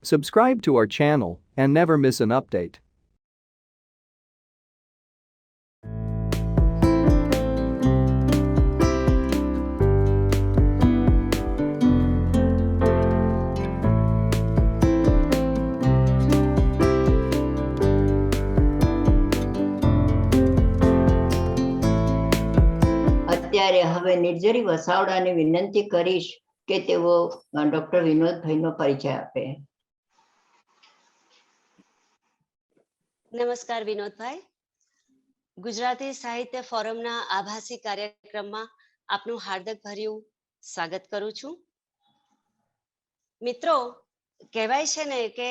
Subscribe to our channel and never miss an update. અત્યારે હવે નિર્જરી વસાવડાને વિનંતી કરીશ કે તેઓ ડોક્ટર વિનોદભાઈનો પરિચય આપે. નમસ્કાર વિનોદભાઈ. ગુજરાતી સાહિત્ય ફોરમના આભાસી કાર્યક્રમમાં આપનું હાર્દક ભર્યું સ્વાગત કરું છું. મિત્રો, કહેવાય છે ને કે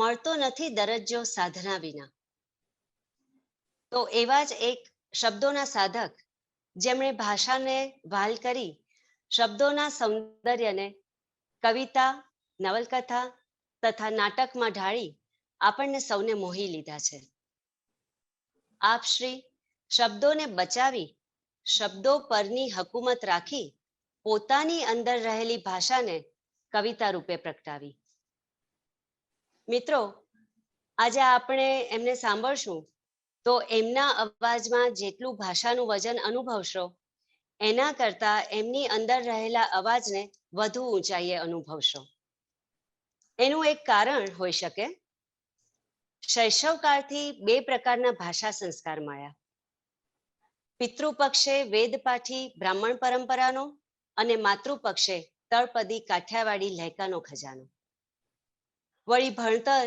મળતો નથી દરજ્જો સાધના વિના. તો એવા જ એક શબ્દોના સાધક જેમણે ભાષાને વહાલ કરી શબ્દોના સૌંદર્યને કવિતા, નવલકથા તથા નાટકમાં ઢાળી આપણને સૌને મોહી લીધા છે. આપ શ્રી શબ્દોને બચાવી, શબ્દો પરની હકુમત રાખી પોતાની અંદર રહેલી ભાષાને કવિતા રૂપે પ્રગટાવી. મિત્રો, આજે આપણે એમને સાંભળશું તો એમના અવાજમાં જેટલું ભાષાનું વજન અનુભવશો એના કરતા એમની અંદર રહેલા અવાજને વધુ ઊંચાઈએ અનુભવશો. એનું એક કારણ હોઈ શકે. શૈશવકાળથી બે પ્રકારના ભાષા સંસ્કાર મળ્યા. પિતૃપક્ષે વેદપાઠી બ્રાહ્મણ પરંપરાનો અને માતૃપક્ષે તળપદી કાઠિયાવાડી લહેકાનો ખજાનો. વળી ભણતર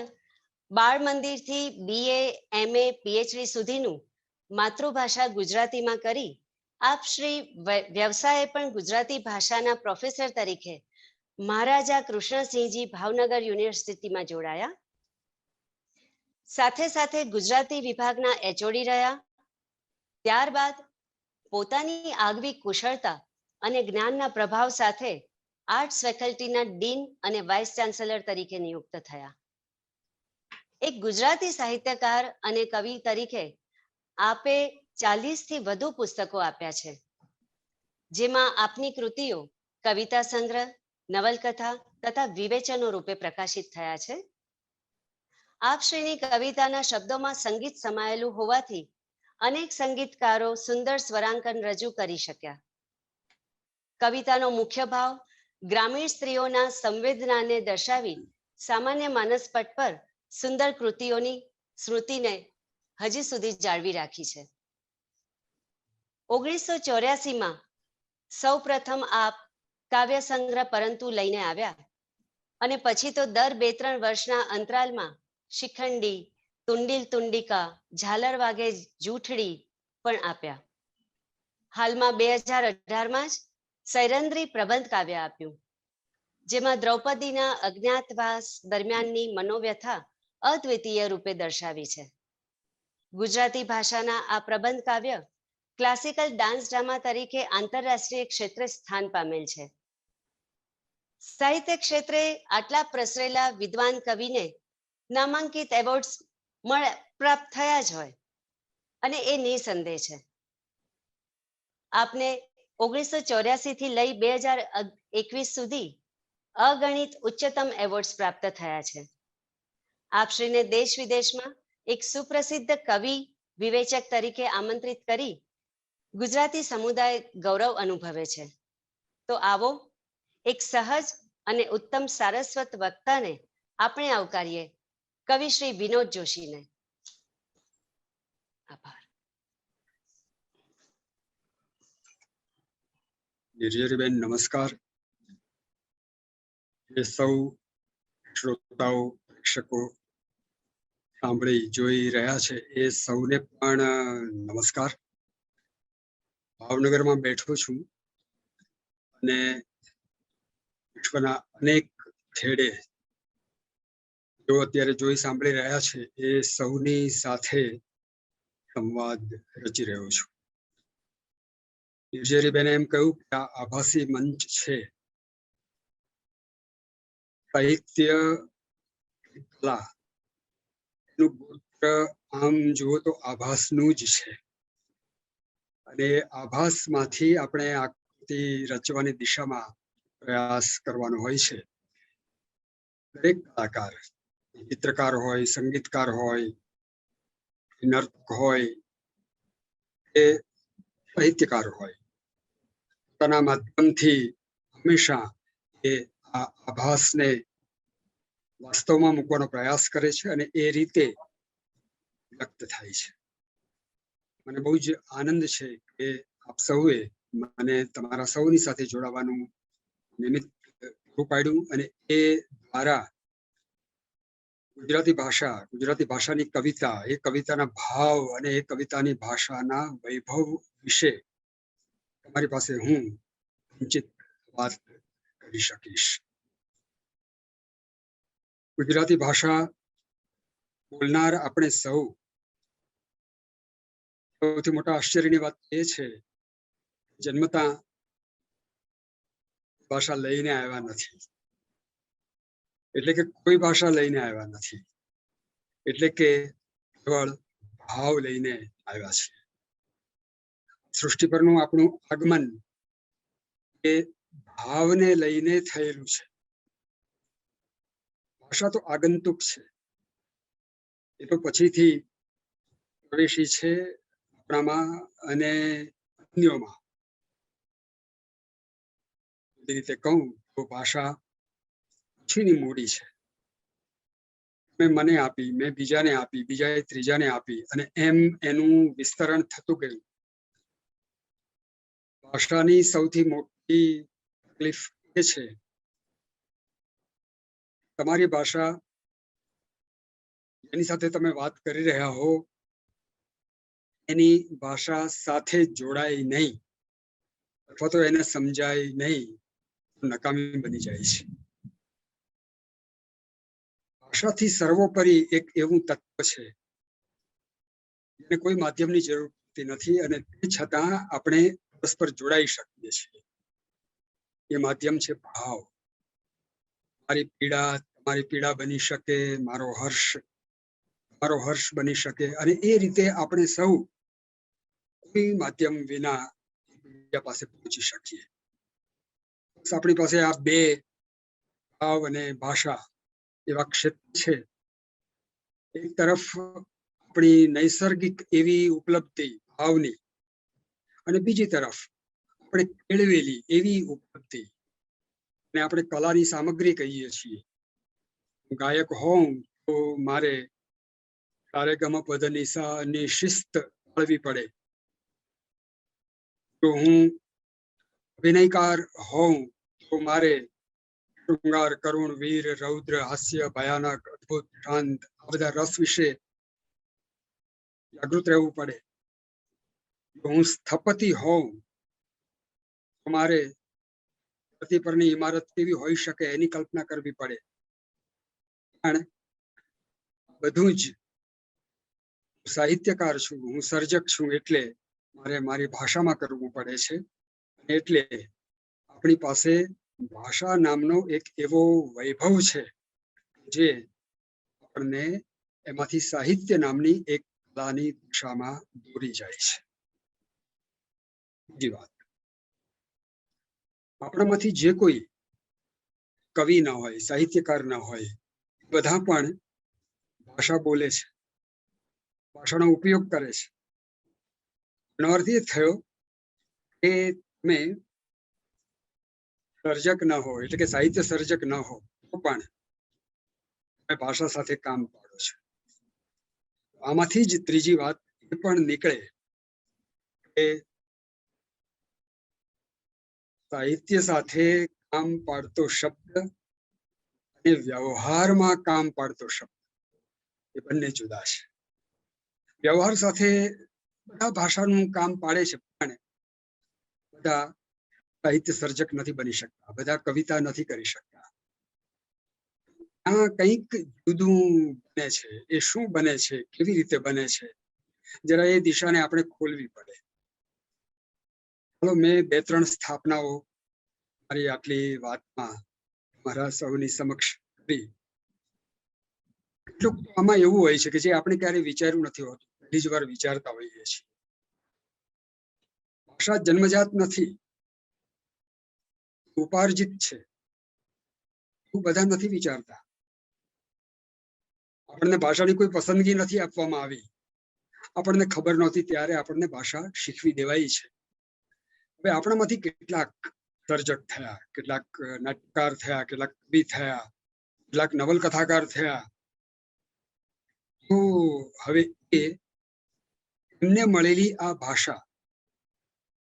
બાળ મંદિરથી BA, MA, PhD સુધીનું માતૃભાષા ગુજરાતીમાં કરી આપ શ્રી વ્યવસાયે પણ ગુજરાતી ભાષાના પ્રોફેસર તરીકે મહારાજા કૃષ્ણસિંહજી ભાવનગર યુનિવર્સિટીમાં જોડાયા. સાથે સાથે ગુજરાતી વિભાગના HOD રહ્યા. ત્યારબાદ પોતાની આગવી કુશળતા અને જ્ઞાનના પ્રભાવ સાથે આર્ટ્સ ફેકલ્ટીના ડીન અને વાઇસ ચાન્સેલર તરીકે નિયુક્ત થયા. એક ગુજરાતી સાહિત્યકાર અને કવિ તરીકે આપે 40થી વધુ પુસ્તકો આપ્યા છે, જેમાં આપની કૃતિઓ કવિતા સંગ્રહ, નવલકથા તથા વિવેચનો રૂપે પ્રકાશિત થયા છે. આપ શ્રીની કવિતાના શબ્દોમાં સંગીત સમાયેલું હોવાથી અનેક સંગીતકારો સુંદર સ્વરાંકન રજૂ કરી શક્યા. કવિતાનો મુખ્ય ભાવ ગ્રામીણ સ્ત્રીઓના સંવેદનાને દર્શાવી સામાન્ય માનસપટ પર સુંદર કૃતિઓની સ્મૃતિને હજી સુધી જાળવી રાખી છે. 1984માં સૌ પ્રથમ આપ કાવ્ય સંગ્રહ પરંતુ લઈને આવ્યા અને પછી તો દર 2-3 વર્ષના અંતરાલમાં શિખંડી, તુંડીલ તુંડિકા, ઝાલર વાગે જૂઠડી પણ આપ્યા. હાલમાં 2018માં જ સૈરંદ્રી પ્રબંધ કાવ્ય આપ્યું, જેમાં દ્રૌપદીના અજ્ઞાતવાસ દરમિયાનની મનોવ્યથા અદ્વિતીય રૂપે દર્શાવી છે. ગુજરાતી ભાષાના આ પ્રબંધ કાવ્ય ક્લાસિકલ ડાન્સ ડ્રામા તરીકે આંતરરાષ્ટ્રીય ક્ષેત્રે સ્થાન પામેલ છે. સાહિત્ય ક્ષેત્રે આટલા પ્રસરેલા વિદ્વાન કવિને નામાંકિત એવોર્ડ્સ પ્રાપ્ત થયા જ હોય અને એ નિસંદેહ છે. આપને 1984 થી લઈ 2021 સુધી અગણિત ઉચ્ચતમ એવોર્ડ્સ પ્રાપ્ત થયા છે. આપ શ્રીને દેશ વિદેશમાં એક સુપ્રસિદ્ધ કવિ વિવેચક તરીકે આમંત્રિત કરી ગુજરાતી સમુદાય ગૌરવ અનુભવે છે. તો આવો એક સહજ અને ઉત્તમ સારસ્વત વક્તાને આપણે આવકારીએ, કવિ શ્રી વિનોદ જોશીને. આભાર. નિર્જરીબેન નમસ્કાર. એ સૌ શ્રોતાઓ, પ્રેક્ષકો સાંભળી જોઈ રહ્યા છે એ સૌને પણ નમસ્કાર. ભાવનગરમાં બેઠો છું અને વિશ્વના અનેક છેડે જો અત્યારે જોઈ સાંભળી રહ્યા છે એ સૌની સાથે સંવાદ રચી રહ્યો છું. નિર્જરીબેને એમ કહ્યું કે આ આભાસી મંચ છે. સાહિત્ય, કલા એનું ગોત્ર આમ જુઓ તો આભાસનું જ છે અને આભાસમાંથી આપણે આકૃતિ રચવાની દિશામાં પ્રયાસ કરવાનો હોય છે. દરેક કલાકાર, ચિત્રકાર હોય, સંગીતકાર હોય, નર્તક હોય કે સાહિત્યકાર હોય, પોતાના માધ્યમથી હંમેશા એ આ આભાસને વાસ્તવમાં મૂકવાનો પ્રયાસ કરે છે અને એ રીતે વ્યક્ત થાય છે. મને બહુ જ આનંદ છે કે આપ સૌએ મને તમારા સૌની સાથે જોડાવાનું નિમિત્ત પૂરું પાડ્યું અને એ દ્વારા ગુજરાતી ભાષાની કવિતા, એ કવિતાના ભાવ અને એ કવિતાની ભાષાના વૈભવ વિશે તમારી પાસે હું કિંચિત વાત કરી શકીશ. ગુજરાતી ભાષા બોલનાર આપણે સૌથી મોટા આશ્ચર્યની વાત એ છે, જન્મતા ભાષા લઈને આવ્યા નથી, એટલે કે કોઈ ભાષા લઈને આવ્યા નથી, એટલે કે કેવળ ભાવ લઈને આવ્યા છે. સૃષ્ટિ પરનું આપણું આગમન એ ભાવને લઈને થયેલું છે. ભાષા તો આગંતુક છે, એ તો પછીથી પ્રવેશી છે આપણામાં અને અન્યોમાં. એ રીતે કહું તો ભાષા પછીની મૂડી છે. મેં મને આપી, મેં બીજાને આપી, બીજાએ ત્રીજાને આપી અને એમ એનું વિસ્તરણ થતું ગયું. ભાષાની સૌથી મોટી તકલીફ એ છે, તમારી ભાષા જેની સાથે તમે વાત કરી રહ્યા હો એની ભાષા સાથે જોડાય નહીં અથવા તો એને સમજાય નહીં, નકામી બની જાય છે. ભાષાથી સર્વોપરી એક એવું તત્વ છે જેને કોઈ માધ્યમની જરૂર પડતી નથી અને તે છતાં આપણે પરસ્પર જોડાઈ શકીએ છીએ. એ માધ્યમ છે ભાવ. મારી પીડા તમારી પીડા બની શકે, મારો હર્ષ બની શકે અને એ રીતે આપણે સૌ કોઈ માધ્યમ વિના બીજા પાસે પહોંચી શકીએ. આપણી પાસે આ બે ભાવ અને ભાષા એવા ક્ષેત્ર છે. એક તરફ આપણી નૈસર્ગિક એવી ઉપલબ્ધિ ભાવની અને બીજી તરફ આપણે કેળવેલી એવી ઉપલબ્ધિ અને આપણે કલાની સામગ્રી કહીએ છીએ. ગાયક હોઉં તો મારે સારેગમપધનિસાની શિસ્ત પાળવી પડે. તો હું અભિનયકાર હોઉં તો મારે શૃંગાર, કરુણ, વીર, રૌદ્ર, હાસ્ય, ભયાનક, અદ્ભુત, શાંત આ બધા રસ વિશે જાગૃત રહેવું પડે. હું સ્થપતિ હોઉં તો મારે ધરતી પરની ઇમારત કેવી હોઈ શકે એની કલ્પના કરવી પડે. પણ બધું જ સાહિત્યકાર છું, હું સર્જક છું, એટલે મારે મારી ભાષામાં કરવું પડે છે. એટલે આપણી પાસે ભાષા નામનો એક એવો વૈભવ છે જે આપણને એમાંથી સાહિત્ય નામની એક કલાની દિશામાં દોરી જાય છે. બીજી વાત, આપણામાંથી જે કોઈ કવિ ન હોય, સાહિત્યકાર ન હોય, બધા પણ ભાષા બોલે છે, ભાષાનો ઉપયોગ કરે છે. એનો અર્થ એ થયો કે તમે સર્જક ન હો, એટલે કે સાહિત્ય સર્જક ન હો તો પણ તમે ભાષા સાથે કામ પાડો છો. આમાંથી જ ત્રીજી વાત એ પણ નીકળે કે સાહિત્ય સાથે કામ પાડતો શબ્દ અને વ્યવહારમાં કામ પાડતો શબ્દ એ બંને જુદા છે. વ્યવહાર સાથે બધા ભાષાનું કામ પાડે છે, પણ બધા સાહિત્ય સર્જક નથી બની શકતા, બધા કવિતા નથી કરી શકતા. આ કંઈક જુદું બને છે. એ શું બને છે, કેવી રીતે બને છે, જરા એ દિશાને આપણે ખોલવી પડે. ચાલો મેં 2-3 સ્થાપનાઓ મારી આટલી વાતમાં મારા સૌની સમક્ષ કરી. એટલું આમાં એવું હોય છે કે જે આપણે ક્યારેય વિચાર્યું નથી હોતું, પહેલી જ વાર વિચારતા હોઈએ છીએ. ભાષા જન્મજાત નથી, ઉપાર્જિત છે. એવું બધા નથી વિચારતા. આપણને ભાષાની કોઈ પસંદગી નથી આપવામાં આવી, આપણને ખબર નહોતી ત્યારે આપણને ભાષા શીખવી દેવાઈ છે. હવે આપણામાંથી કેટલાક સર્જક થયા, કેટલાક નાટ્યકાર થયા, કેટલાક કવિ થયા, કેટલાક નવલકથાકાર થયા. તો હવે એમને મળેલી આ ભાષા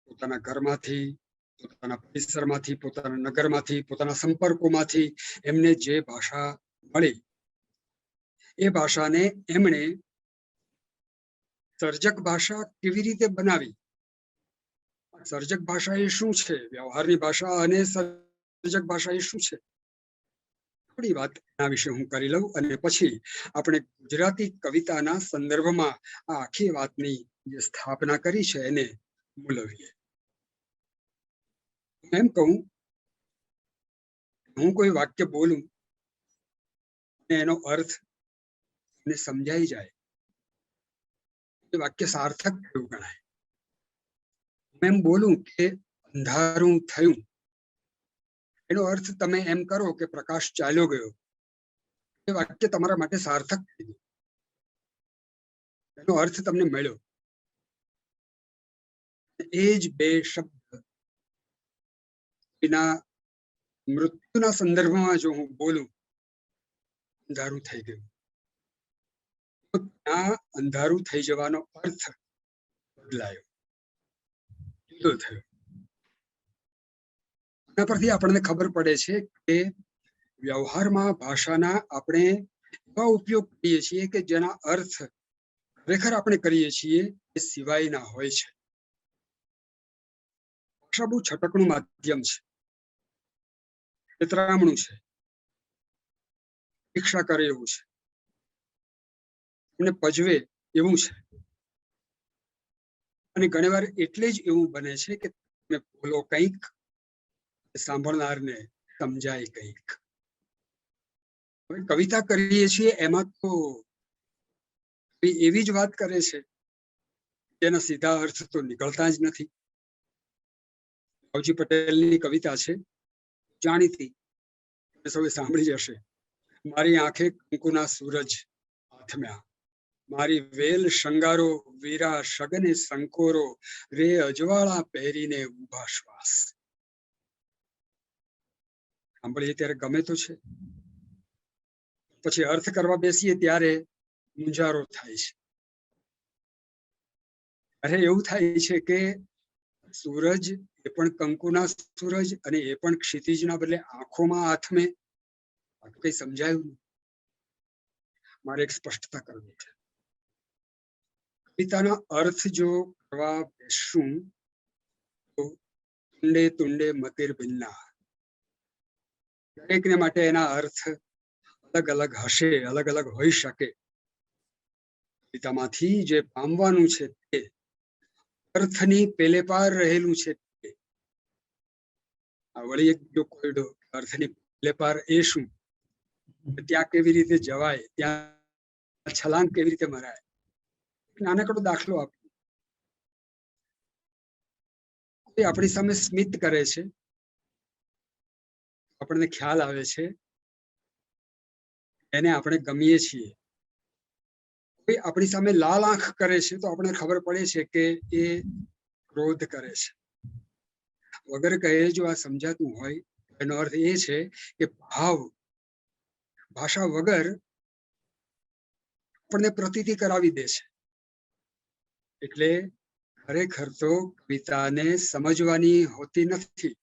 પોતાના ઘરમાંથી, પોતાના પરિસરમાંથી, પોતાના નગરમાંથી, પોતાના સંપર્કોમાંથી એમને જે ભાષા મળી, એ ભાષાને એમણે સર્જક ભાષા કેવી રીતે બનાવી, સર્જક ભાષા એ શું છે, વ્યવહારની ભાષા અને સર્જક ભાષા એ શું છે, થોડી વાત એના વિશે હું કરી લઉં અને પછી આપણે ગુજરાતી કવિતાના સંદર્ભમાં આ આખી વાતની જે સ્થાપના કરી છે એને મૂલવીએ. એમ કહું, હું કોઈ વાક્ય બોલું અને એનો અર્થ ને સમજાઈ જાય, એ વાક્ય સાર્થક થયું ગણાય. એમ બોલું કે અંધારું થયું, એનો અર્થ તમે એમ કરો કે પ્રકાશ ચાલ્યો ગયો, એ વાક્ય તમારા માટે સાર્થક થઈ ગયું, એનો અર્થ તમને મળ્યો. એ જ બે શબ્દ એના મૃત્યુના સંદર્ભમાં જો હું બોલું, અંધારું થઈ ગયું, તો ત્યાં અંધારું થઈ જવાનો અર્થ બદલાયો, જુદો થયો. એના પરથી આપણને ખબર પડે છે કે વ્યવહારમાં ભાષાના આપણે એવા ઉપયોગ કરીએ છીએ કે જેના અર્થ ખરેખર આપણે કરીએ છીએ એ સિવાયના હોય છે. ભાષા બહુ છટકનું માધ્યમ છે, છેતરામણું છે, શિક્ષા કરે એવું છે, એમને પજવે એવું છે. અને ઘણીવાર એટલે જ એવું બને છે કે તમે બોલો કંઈક, સાંભળનારને સમજાય કંઈક. હવે કવિતા કરીએ છીએ એમાં તો એવી જ વાત કરે છે જેના સીધા અર્થ તો નીકળતા જ નથી. રાવજી પટેલની કવિતા છે, જાણીતી, સૌએ સાંભળી જ હશે. મારી આંખે કંકુના સૂરજ આથમ્યા, મારી વેલ શંગારો વીરા શગને સંકોરો, રે અજવાળા પહેરીને ઉભા શ્વાસ. સાંભળીએ ત્યારે ગમે તો છે, પછી અર્થ કરવા બેસીએ ત્યારે મૂંઝારો થાય છે. અરે એવું થાય છે કે સૂરજ એ પણ કંકુના સૂરજ અને એ પણ ક્ષિતિજના બદલે આંખોમાં આથમે, કઈ સમજાયું નહીં. મારે એક સ્પષ્ટતા કરવી છે. કવિતાના અર્થ જો કરવા બેસું તો તુંડે તુંડે મતિર ભિન્ના, દરેકને માટે એના અર્થ અલગ અલગ હશે, અલગ અલગ હોઈ શકે. કવિતામાંથી જે પામવાનું છે તે અર્થની પેલે પાર રહેલું છે. વળી એક બીજો કોયડો, અર્થની પેલે પાર એ શું, ત્યાં કેવી રીતે જવાય, ત્યાં છલાંગ કેવી રીતે મરાય. નાનકડો દાખલો આપીએ. કોઈ આપણી સામે સ્મિત કરે છે, આપણને ખ્યાલ આવે છે એને આપણે ગમીએ છીએ. કોઈ આપણી સામે લાલ આંખ કરે છે તો આપણને ખબર પડે છે કે એ ક્રોધ કરે છે. વગર કહે જો આ સમજાતું હોય, એનો અર્થ એ છે કે ભાવ ભાષા વગર આપણને પ્રતીતિ કરાવી દે છે. એટલે ખરેખર તો કવિતાને સમજવાની હોતી નથી,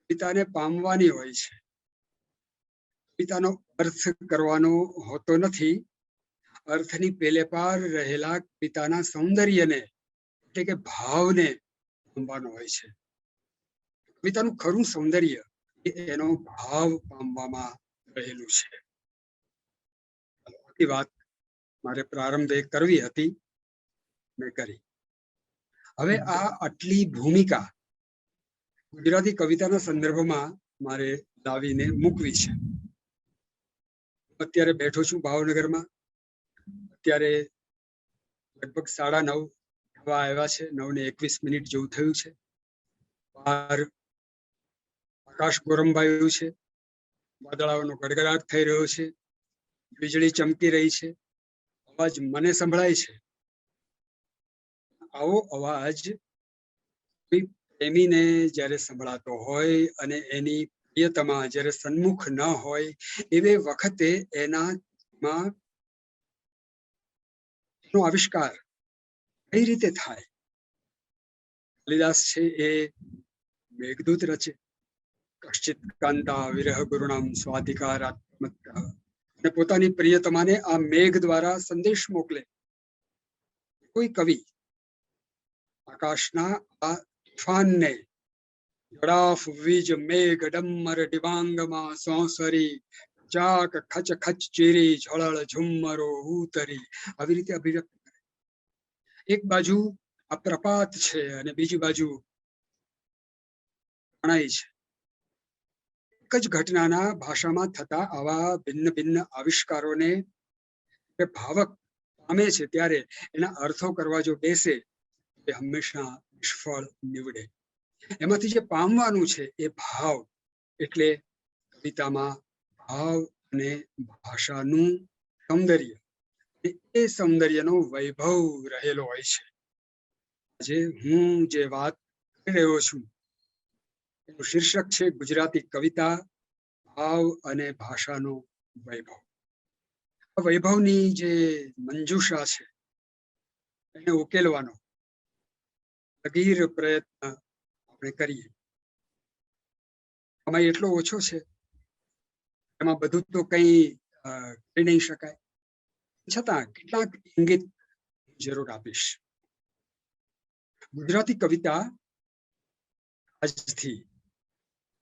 કવિતાને પામવાની હોય છે. કવિતાનો અર્થ કરવાનો હોતો નથી, અર્થની પેલે પાર રહેલા કવિતાના સૌંદર્યને એટલે કે ભાવને પામવાનો હોય છે. કવિતાનું ખરું સૌંદર્ય એનો ભાવ પામવામાં રહેલું છે. આખી વાત મારે પ્રારંભે કરવી હતી, મેં કરી. હવે આ આટલી ભૂમિકા ગુજરાતી કવિતાના સંદર્ભમાં મારે લાવીને મૂકવી છે. અત્યારે બેઠો છું ભાવનગરમાં, અત્યારે લગભગ 9:30 થવા આવ્યા છે, 9:21 જેવું થયું છે. બહાર આકાશ ગોરંભાયું છે, વાદળાઓનો ગડગડાટ થઈ રહ્યો છે. વીજળી ચમકી રહી છે, અવાજ મને સંભળાય છે. આવો અવાજ કોઈ પ્રેમીને જ્યારે સંભળાતો હોય અને એની પ્રિયતમા જ્યારે સન્મુખ ન હોય એવે વખતે એનામાં નો આવિષ્કાર કઈ રીતે થાય? કાલિદાસ છે એ મેઘદૂત રચે. કશ્ચિત કાંતા વિરહ ગુરુણામ સ્વાધિકારાત્મક, અને પોતાની પ્રિયતમાને આ મેઘ દ્વારા સંદેશ મોકલે. કોઈ કવિ આકાશના આ તૂફાનને જડાફ વીજ મેઘ ડમર ડિબાંગમાં સોંસરી ચાક ખચ ખચ ચીરી ઝળળ ઝુમ્મરો ઉતરી, આવી રીતે અભિવ્યક્ત કરે. એક બાજુ આ પ્રપાત છે અને બીજી બાજુ પ્રણય છે. એક જ ઘટનાના ભાષામાં થતા આવા ભિન્ન ભિન્ન આવિષ્કારોને ભાવક પામે છે ત્યારે એના અર્થો કરવા જો બેસે એ હંમેશા નિષ્ફળ નીવડે. એમાંથી જે પામવાનું છે એ ભાવ, એટલે કવિતામાં ભાવ અને ભાષાનું સૌંદર્ય, એ સૌંદર્યનો વૈભવ રહેલો હોય છે. આજે હું જે વાત કરી રહ્યો છું એનું શીર્ષક છે ગુજરાતી કવિતા, ભાવ અને ભાષાનો વૈભવ. આ વૈભવની જે મંજુષા છે એને ઉકેલવાનો લગીર પ્રયત્ન આપણે કરીએ. સમય એટલો ઓછો છે, એમાં બધું તો કઈ કરી નહીં શકાય, છતાં કેટલાક ઇંગિત જરૂર આપીશ. ગુજરાતી કવિતા આજથી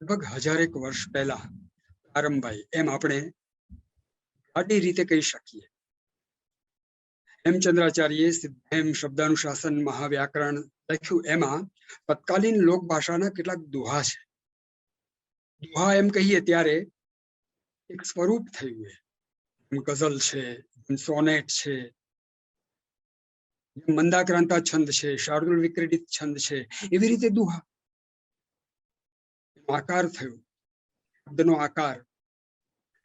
લગભગ 1000 વર્ષ પહેલા પ્રારંભાઈ એમ આપણે આડી રીતે કહી શકીએ. હેમચંદ્રાચાર્યે સિદ્ધહેમ શબ્દાનુશાસન મહાવ્યાકરણ લખ્યું, એમાં તત્કાલીન લોકભાષાના કેટલાક દોહા છે. દોહા એમ કહીએ ત્યારે એક સ્વરૂપ થયું, ગઝલ છે, સોનેટ છે, મંદાક્રાંતા છંદ છે, શાર્દુલ વિક્રીડિત છંદ છે, એવી રીતે દોહા. આકાર થયો, શબ્દનો આકાર.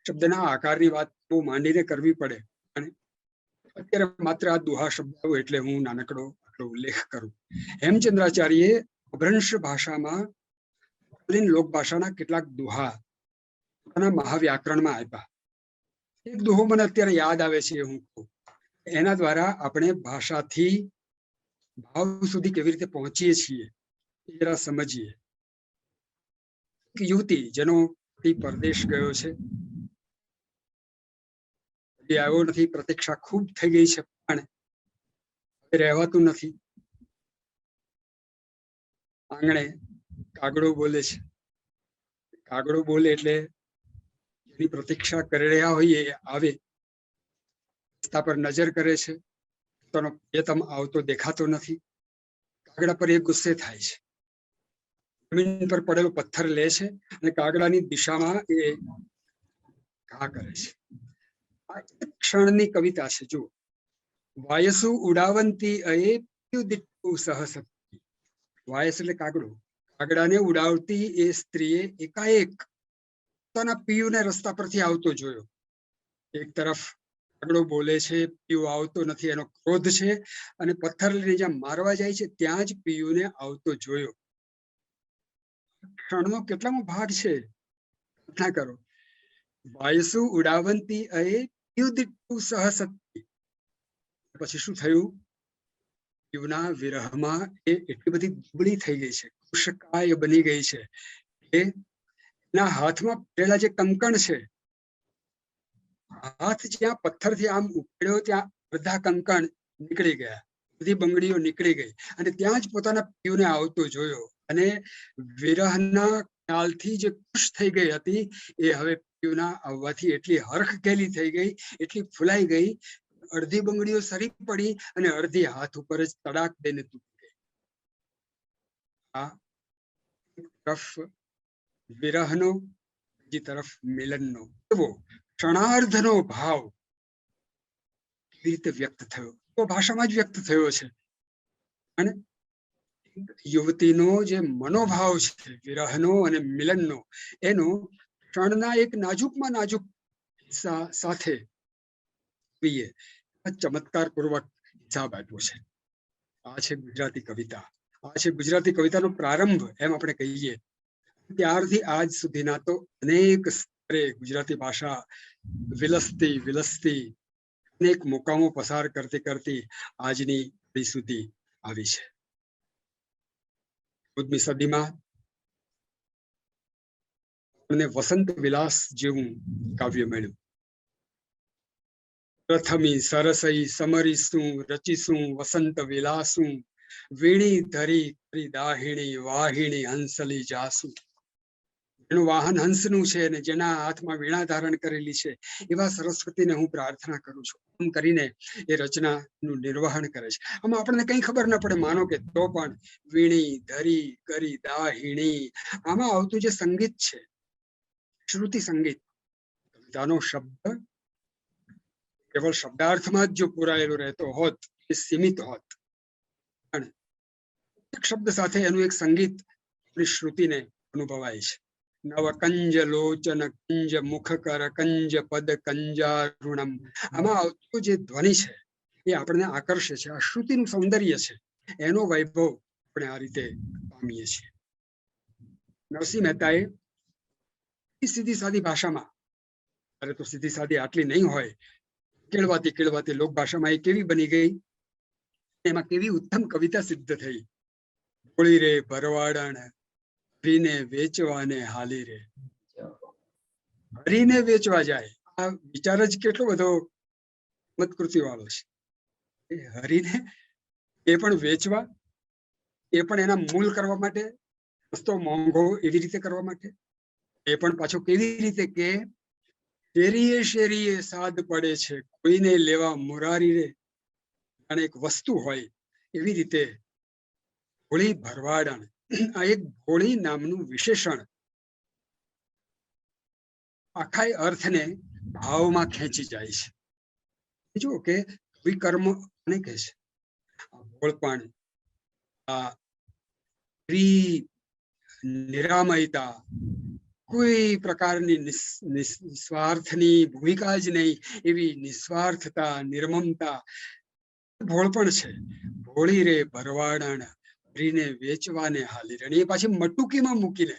શબ્દના આકારની વાત બહુ માંડીને કરવી પડે, અને અત્યારે માત્ર આ દોહા શબ્દો એટલે હું નાનકડો આટલો ઉલ્લેખ કરું. હેમચંદ્રાચાર્યે અભ્રંશ ભાષામાં લોકભાષાના કેટલાક દોહા પોતાના મહાવ્યાકરણમાં આપ્યા. એક દોહો મને અત્યારે યાદ આવે છે, હું કહું. એના દ્વારા આપણે ભાષાથી ભાવ સુધી કેવી રીતે પહોંચીએ છીએ એ જરા સમજીએ. એક યુવતી જેનો પતિ પરદેશ ગયો છે, આવ્યો નથી, પ્રતીક્ષા ખૂબ થઈ ગઈ છે, પણ રહેવાતું નથી. આંગણે કાગડો બોલે છે. કાગડો બોલે એટલે એની પ્રતીક્ષા કરી રહ્યા હોઈએ આવે. રસ્તા પર નજર કરે છે, પોતાનો પ્રિયતમ આવતો દેખાતો નથી. કાગડા પર એ ગુસ્સે થાય છે, જમીન પર પડેલો પથ્થર લે છે અને કાગડાની દિશામાં એ ઘા કરે છે. આ એક ક્ષણની કવિતા છે. જો વાયસુ ઉડાવંતી અયે પ્યુદિત્તુ સહસત્તિ. વાયસ એટલે કાગડો. કાગડાને ઉડાવતી એ સ્ત્રીએ એકાએક પોતાના પિયુને રસ્તા પરથી આવતો જોયો. એક તરફ કાગડો બોલે છે, પિયુ આવતો નથી, એનો ક્રોધ છે, અને પથ્થર લઈને જ્યાં મારવા જાય છે ત્યાં જ પિયુને આવતો જોયો. ક્ષણનો કેટલામો ભાગ છે, કલ્પના કરો. વાયસુ ઉડાવંતી અયે પ્યુદિત્તુ સહસત્તિ. પછી શું થયું? પિયુના વિરહમાં એ એટલી બધી દુબળી થઈ ગઈ છે, કુશકાય બની ગઈ છે કે એના હાથમાં પહેરેલા જે કંકણ છે, હાથ જ્યાં પથ્થરથી આમ ઉપડ્યો ત્યાં બધા કંકણ નીકળી ગયા, બધી બંગડીઓ નીકળી ગઈ, અને ત્યાં જ પોતાના પિયુને આવતો જોયો. અને વિરહના ખ્યાલથી જે ખુશ થઈ ગઈ હતી એ હવે પિયુના આવવાથી એટલી હરખ ગેલી થઈ ગઈ, એટલી ફૂલાઈ ગઈ, અડધી બંગડીઓ સરી પડી અને અડધી હાથ ઉપર જ તડાક દઈને તૂટી ગઈ. આ એક તરફ વિરહનો, બીજી તરફ મિલનનો એવો ક્ષણાર્ધનો ભાવ કેવી રીતે વ્યક્ત થયો, તો ભાષામાં જ વ્યક્ત થયો છે. અને યુવતીનો જે મનોભાવ છે વિરહનો અને મિલનનો, એનો ક્ષણના એક નાજુકમાં નાજુક સાથે કવિએ ચમત્કાર પૂર્વક હિસાબ આપ્યો છે. આ છે ગુજરાતી કવિતા, આ છે ગુજરાતી કવિતાનો પ્રારંભ એમ આપણે કહીએ. ત્યારથી આજ સુધીના તો અનેક સ્તરે ગુજરાતી ભાષા વિલસતી અનેક મુકામો પસાર કરતી આજની ઘડી સુધી આવી છે. 14મી સદીમાં આપણને વસંત વિલાસ જેવું કાવ્ય મળ્યું. પ્રથમી સરસઈ સમરીશું રચીશું વસંત વિલાસું, વીણી ધરી કરી દાહિણી વાહિણી હંસલી જાસુ. એનું વાહન હંસનું છે અને જેના હાથમાં વીણા ધારણ કરેલી છે એવા સરસ્વતીને હું પ્રાર્થના કરું છું. આમ કરીને એ રચનાનું નિર્વહન કરે છે. આમાં આપણને કઈ ખબર ન પડે, માનો કે તો પણ વીણી ધરી કરી દાહિણી, આમાં આવતું જે સંગીત છે, શ્રુતિ સંગીત, કવિતાનો શબ્દ કેવળ શબ્દાર્થમાં જ જો પુરાયેલો રહેતો હોત, એ સીમિત હોત, પણ એક શબ્દ સાથે એનું એક સંગીત શ્રુતિને અનુભવાય છે. નવ કંજ લોચન કંજ મુખ કર કંજ પદ કંજારુણમ, આમાં આવતો જે ધ્વનિ છે એ આપણને આકર્ષે છે. આ શ્રુતિનું સૌંદર્ય છે, એનો વૈભવ આપણે આ રીતે પામીએ છીએ. નરસિંહ મહેતાએ સીધી સાદી ભાષામાં, અરે તો સીધી સાદી આટલી નહીં હોય, કેળવાતી લોક ભાષામાં એ કેવી બની ગઈ, એમાં કેવી ઉત્તમ કવિતા સિદ્ધ થઈ. હોળી રે ભરવાડણ હરીને વેચવાને હાલી રે. હરીને વેચવા જાય, આ વિચાર જ કેટલો બધો મતકૃતિ વાળો છે. હરીને એ પણ વેચવા, એ પણ એના મૂલ કરવા માટે, સસ્તો મોંઘો એવી રીતે કરવા માટે, એ પણ પાછો કેવી રીતે કે શેરીએ શેરીએ સાદ પડે છે કોઈને લેવા મુરારી રે. અને એક વસ્તુ હોય એવી રીતે ભોળી ભરવાડણ, આ એક ભોળી નામનું વિશેષણ આખા અર્થને ભાવમાં ખેંચી જાય છે. જુઓ કે વિકર્મ અને કહે છે ભોળપણ, આ નિરામયતા, કોઈ પ્રકારની નિસ્વાર્થની ભૂમિકા જ નહીં એવી નિસ્વાર્થતા, નિર્મમતા ભોળપણ છે. ભોળી રે ભરવાડણ હરીને વેચવાને હાલી રે. એ પાછી મટુકીમાં મૂકીને,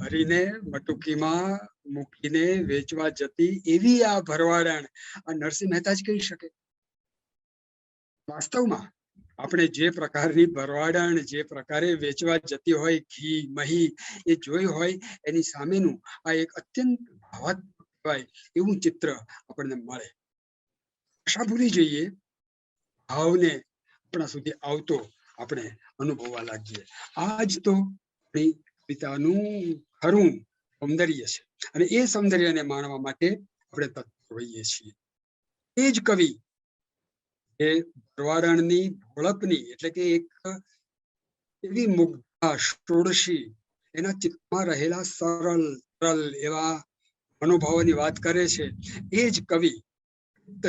હરીને મટુકીમાં મૂકીને વેચવા જતી એવી આ ભરવાડણ, આ નરસિંહ મહેતા જ કહી શકે. વાસ્તવમાં આપણે જે પ્રકારની ભરવાડણ, જે પ્રકારે વેચવા જતી હોય, ઘી મહી એ જોઈ હોય, એની સામેનું આ એક અત્યંત ભાવાત્મક કહેવાય એવું ચિત્ર આપણને મળે. આશા ભૂલી જઈએ, ભાવને આપણા સુધી આવતો આપણે અનુભવવા લાગીએ. આ જ તો કવિતાનું ખરું સૌંદર્ય છે, અને એ સૌંદર્યને માણવા માટે આપણે તત્પર હોઈએ છીએ. એ જ કવિ એ ભરવાડણની ભોળપની, એટલે કે એક એવી મુગ્ધા ષોડશી, એના ચિત્તમાં રહેલા સરળ એવા મનોભાવોની વાત કરે છે. એ જ કવિ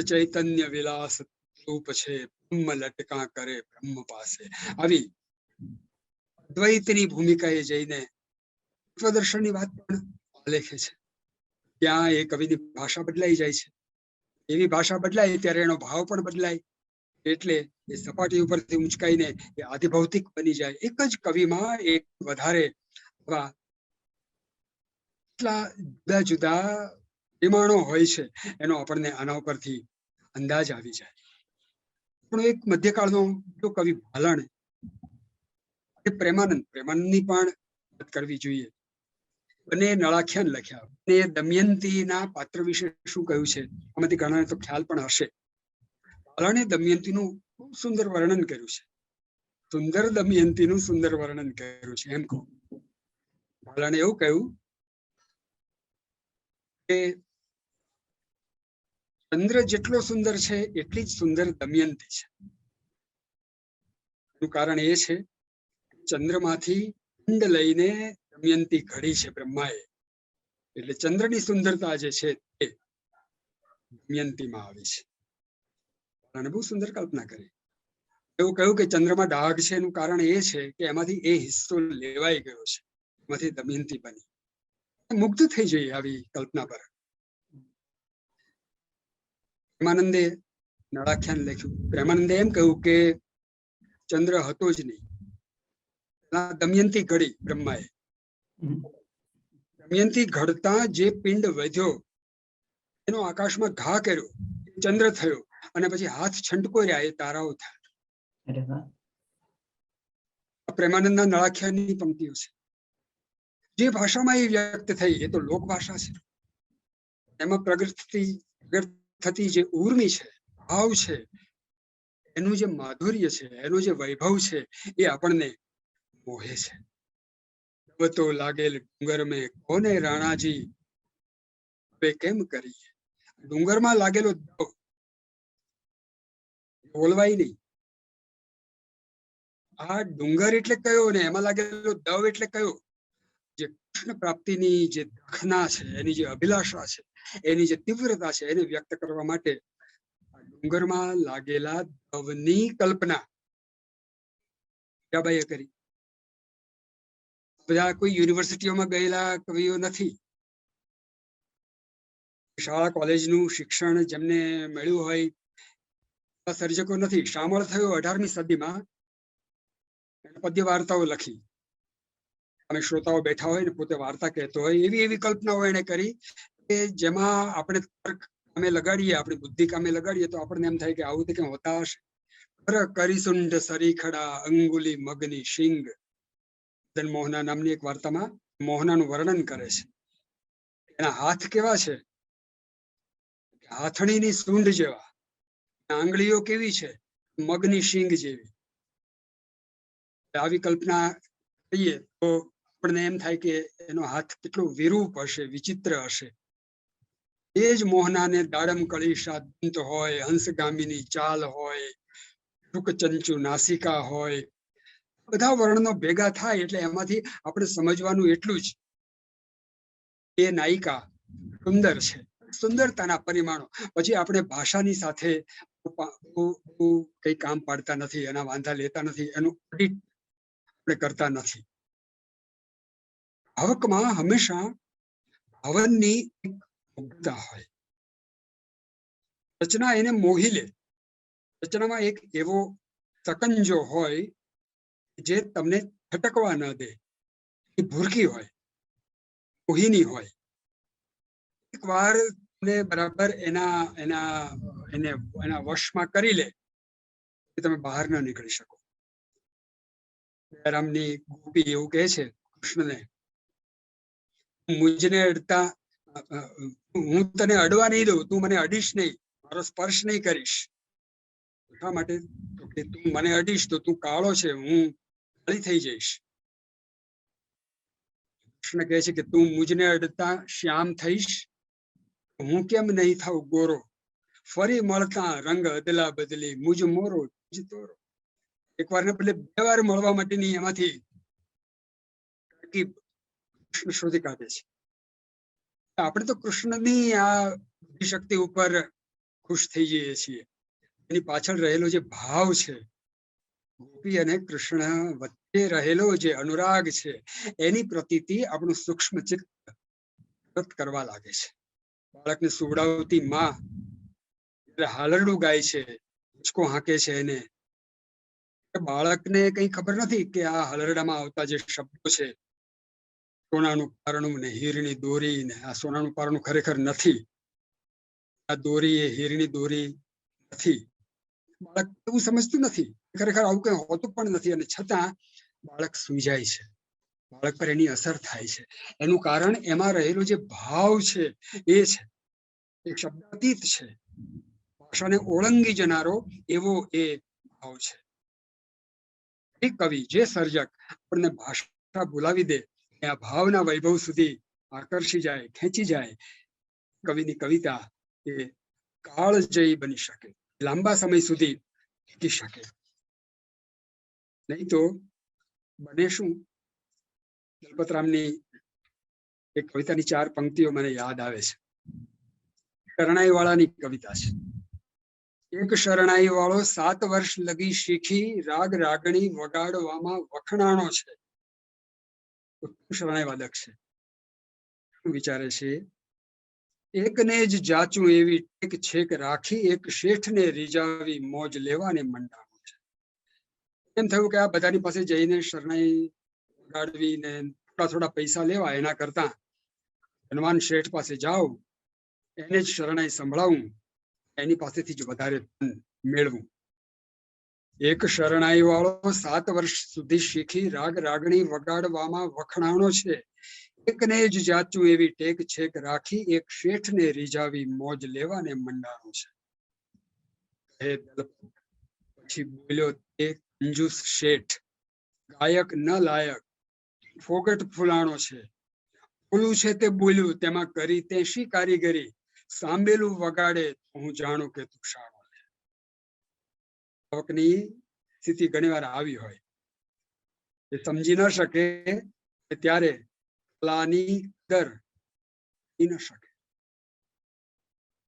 ચૈતન્ય વિલાસ રૂપ છે, બ્રહ્મ લટકા કરે બ્રહ્મ પાસે. આવી અદ્વૈતની ભૂમિકાએ જઈને તત્વદર્શનની વાત પણ આલેખે છે. ત્યાં એ કવિની ભાષા બદલાઈ જાય છે. એવી ભાષા બદલાય ત્યારે એનો ભાવ પણ બદલાય, એટલે એ સપાટી ઉપરથી ઉંચકાઈને એ આધિભૌતિક બની જાય. એક જ કવિમાં એક વધારે એટલા જુદા જુદા પરિમાણો હોય છે, એનો આપણને આના ઉપરથી અંદાજ આવી જાય. પણ એક મધ્યકાળનો જો કવિ ભાલણ, પ્રેમાનંદની પણ વાત કરવી જોઈએ. બંને નળાખ્યાન લખ્યા, અને દમયંતીના પાત્ર વિશે શું કહ્યું છે આમાંથી ઘણાને તો ખ્યાલ પણ હશે. ભાલણે દમયંતીનું બહુ સુંદર વર્ણન કર્યું છે. સુંદર દમયંતીનું સુંદર વર્ણન કર્યું છે. એમ કહું, ભાલણે એવું કહ્યું કે ચંદ્ર જેટલો સુંદર છે એટલી જ સુંદર દમયંતી છે. એનું કારણ એ છે ચંદ્રમાંથી પિંડ લઈને દમયંતી ઘડી છે બ્રહ્માએ, એટલે ચંદ્રની સુંદરતા જે છે તે દમયંતીમાં આવી છે. અને બહુ સુંદર કલ્પના કરી. એવું કહ્યું કે ચંદ્રમાં ડાઘ છે, એનું કારણ એ છે કે એમાંથી એ હિસ્સો લેવાઈ ગયો છે, એમાંથી દમયંતી બની. મુગ્ધ થઈ જઈએ આવી કલ્પના પર. પ્રેમાનંદે નળાખ્યાન લખ્યું. પ્રેમાનંદે એમ કહ્યું કે ચંદ્ર હતો જ નહીં. દમયંતી ઘડી બ્રહ્માએ. દમયંતી ઘડતા જે પિંડ વધ્યો એનો આકાશમાં ઘા કર્યો, ચંદ્ર થયો, અને પછી હાથ છંટકો રહ્યા, એ તારાઓ થયા. પ્રેમાનંદના નળાખ્યાનની પંક્તિઓ છે. જે ભાષામાં એ વ્યક્ત થઈ એ તો લોક ભાષા છે. એમાં પ્રગટ થતી જે ઉર્મી છે, ભાવ છે, એનું જે માધુર્ય છે, એનું જે વૈભવ છે, એ આપણને મોહે છે. તો લાગેલ ડુંગર મેં કોને રાણાજી હવે કેમ કરીએ. ડુંગરમાં લાગેલો દવ બોલવાય નહીં. આ ડુંગર એટલે કયો ને એમાં લાગેલો દવ એટલે કયો? જે કૃષ્ણ પ્રાપ્તિની જે દખના છે, એની જે અભિલાષા છે, એની જે તીવ્રતા છે, એને વ્યક્ત કરવા માટે ડુંગરમાં લાગેલા દવની કલ્પના મીરાબાઈએ કરી. બધા કોઈ યુનિવર્સિટીઓમાં ગયેલા કવિઓ નથી. શાળા કોલેજનું શિક્ષણ જેમને મળ્યું હોય સર્જકો નથી. શામળ થયો 18મી સદીમાં, પદ્ય વાર્તાઓ લખી. અમે શ્રોતાઓ બેઠા હોય ને પોતે વાર્તા કહેતો હોય, એવી એવી કલ્પનાઓ એને કરી કે જેમાં આપણે તર્ક કામે લગાડીએ, આપણી બુદ્ધિ કામે લગાડીએ તો આપણને એમ થાય કે આવું તો ક્યાં હોતા હશે. કરીસુંડ સરીખડા અંગુલી મગની શિંગ. મોહના નામની એક વાર્તામાં મોહનાનું વર્ણન કરે છે. એના હાથ કેવા છે? હાથણીની સૂંઢ જેવા. આંગળીઓ કેવી છે? મગની શીંગ જેવી. આવી કલ્પના કરીએ તો આપણને એમ થાય કે એનો હાથ કેટલો વિરૂપ હશે, વિચિત્ર હશે. એ જ મોહનાને દાડમ કળીશા દંત હોય, હંસગામીની ચાલ હોય, ટૂંકચંચુ નાસિકા હોય, બધા વર્ણનો ભેગા થાય એટલે એમાંથી આપણે સમજવાનું એટલું જ, એ નાયિકા સુંદર છે. સુંદરતાના પરિમાણો પછી આપણે ભાષાની સાથે કઈ કામ પાડતા નથી, એના વાંધા લેતા નથી, એનું ઓડિટ આપણે કરતા નથી. ભાવકમાં હંમેશા ભાવનની એક મુગ્ધતા હોય. રચના એને મોહી લે. રચનામાં એક એવો સકંજો હોય જે તમને છટકવા ન દે. એ ભૂરકી હોય, મોહિની હોય. એકવાર તમને બરાબર એના વશમાં કરી લે, તમે બહાર ન નીકળી શકો. રામની ગોપી એવું કહે છે કૃષ્ણને, મુજને અડતા, હું તને અડવા નહીં દઉં, તું મને અડીશ નહીં, મારો સ્પર્શ નહીં કરીશ. શા માટે? કે તું મને અડીશ તો તું કાળો છે, હું કાળી થઈ જઈશ. કૃષ્ણ કહે છે કે તું મુજને અડતા શ્યામ થઈશ, હું કેમ નહીં થાવ ગોરો. ફરી મળતા રંગ અદલા બદલી, મુજ મોરો મુજ તોરો. એક વાર ને બદલે 2 વાર મળવા માટેની એમાંથી કૃષ્ણ શોધી કાઢે છે. આપણે તો કૃષ્ણની આ શક્તિ ઉપર ખુશ થઈ જઈએ છીએ. એની પાછળ રહેલો જે ભાવ છે, ગોપી અને કૃષ્ણ વચ્ચે રહેલો જે અનુરાગ છે, એની પ્રતીતિ આપણું સૂક્ષ્મ ચિત્ત કરવા લાગે છે. બાળકને સુવડાવતી માં હાલરડું ગાય છે, ઉચકો હાંકે છે, એને બાળકને કઈ ખબર નથી કે આ હલરડામાં આવતા જે શબ્દો છે, સોનાનું પારણું ને હીરની દોરી, ને આ સોનાનું પારણું ખરેખર નથી, આ દોરી એ હીરની દોરી નથી. બાળક એવું સમજતું નથી, ખરેખર આવું કઈ હોતું પણ નથી. અને છતાં બાળક સૂઈ જાય છે, બાળક પર એની અસર થાય છે. એનું કારણ એમાં રહેલો જે ભાવ છે એ છે, એક શબ્દાતીત છે, ભાષાને ઓળંગી જનારો એવો એ ભાવ છે. એક કવિ, જે સર્જક આપણને ભાષા બોલાવી દે, આ ભાવના વૈભવ સુધી આકર્ષી જાય, ખેંચી જાય, કવિની કવિતા એ કાળજયી બની શકે, લાંબા સમય સુધી ટીકી શકે. નહીં તો બને શું? દલપતરામની એક કવિતાની 4 પંક્તિઓ મને યાદ આવે છે. શરણાઈ વાળાની કવિતા છે. એક શરણાઈ વાળો 7 વર્ષ લગી શીખી, રાગ રાગણી વગાડવામાં વખણાણો છે. શરણાઈ વાદક છે. શું વિચારે છે? એકને જ જાચું એવી ટેક છેક રાખી એક શેઠને રીઝાવી મોજ લેવાને મંડાણું છે. એમ થયું કે આ બધાની પાસે જઈને શરણાઈ ગાળવી ને થોડા થોડા પૈસા લેવા એના કરતા ધનવાન શેઠ પાસે જાઉં, એને જ શરણાઈ સંભળાવું, એની પાસેથી જ વધારે ધન મેળવું. એક શરણાઈ વાળો 7 વર્ષ સુધી શીખી રાગ રાગણી વગાડવામાં વખણાણો છે. એકને જ જાચું એવી ટેક છેક રાખી એક શેઠને રીઝાવી મોજ લેવાને મંડાણો છે. પછી બોલ્યો તે કંજૂસ શેઠ, ગાયક ન લાયક, ફોગટ ફૂલાણો છે. બોલું છે તે બોલ્યું, તેમાં કરી તે શી કારીગરી, સાંભેલું વગાડે હું જાણું કે તું શાણો. આવકની સ્થિતિ ઘણી વાર આવી હોય, એ સમજી ન શકે ત્યારે કલાની કદર ન શકે.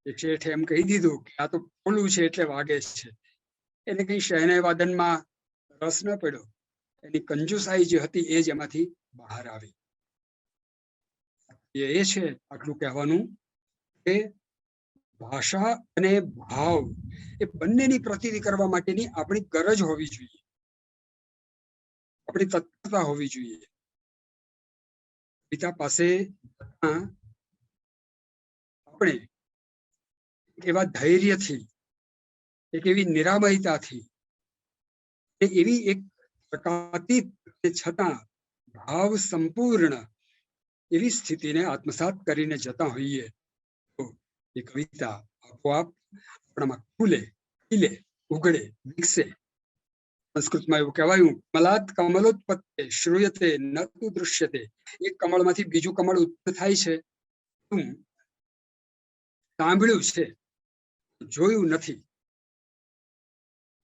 એક શેઠે એમ કહી દીધું કે આ તો બોલું છે એટલે વાગે છે. એને કઈ શહેનાઈ વાદનમાં રસ ન પડ્યો. એની કંજુસાઈ જે હતી એ જ એમાંથી બહાર આવી. એ છે આટલું કહેવાનું કે ભાષા અને ભાવ એ બંનેની પ્રતીતિ કરવા માટેની આપણી ગરજ હોવી જોઈએ, આપણી તત્પરતા હોવી જોઈએ. પિતા પાસે આપણે એવા ધૈર્યથી, એક એવી નિરામયતાથી, એવી એક પ્રકાતિત છતાં ભાવ સંપૂર્ણ એવી સ્થિતિને આત્મસાત કરીને જતા હોઈએ તો એ કવિતા આપોઆપ આપણામાં ખુલે, ખીલે, ઉગડે, વિકસે. સંસ્કૃતમાં એવું કહેવાયું, કમલાત કમલોત્પત્તે શ્રૂયતે ન તુ દૃશ્યતે. એક કમળમાંથી બીજું કમળ ઉત્પન્ન થાય છે, સાંભળ્યું છે, જોયું નથી.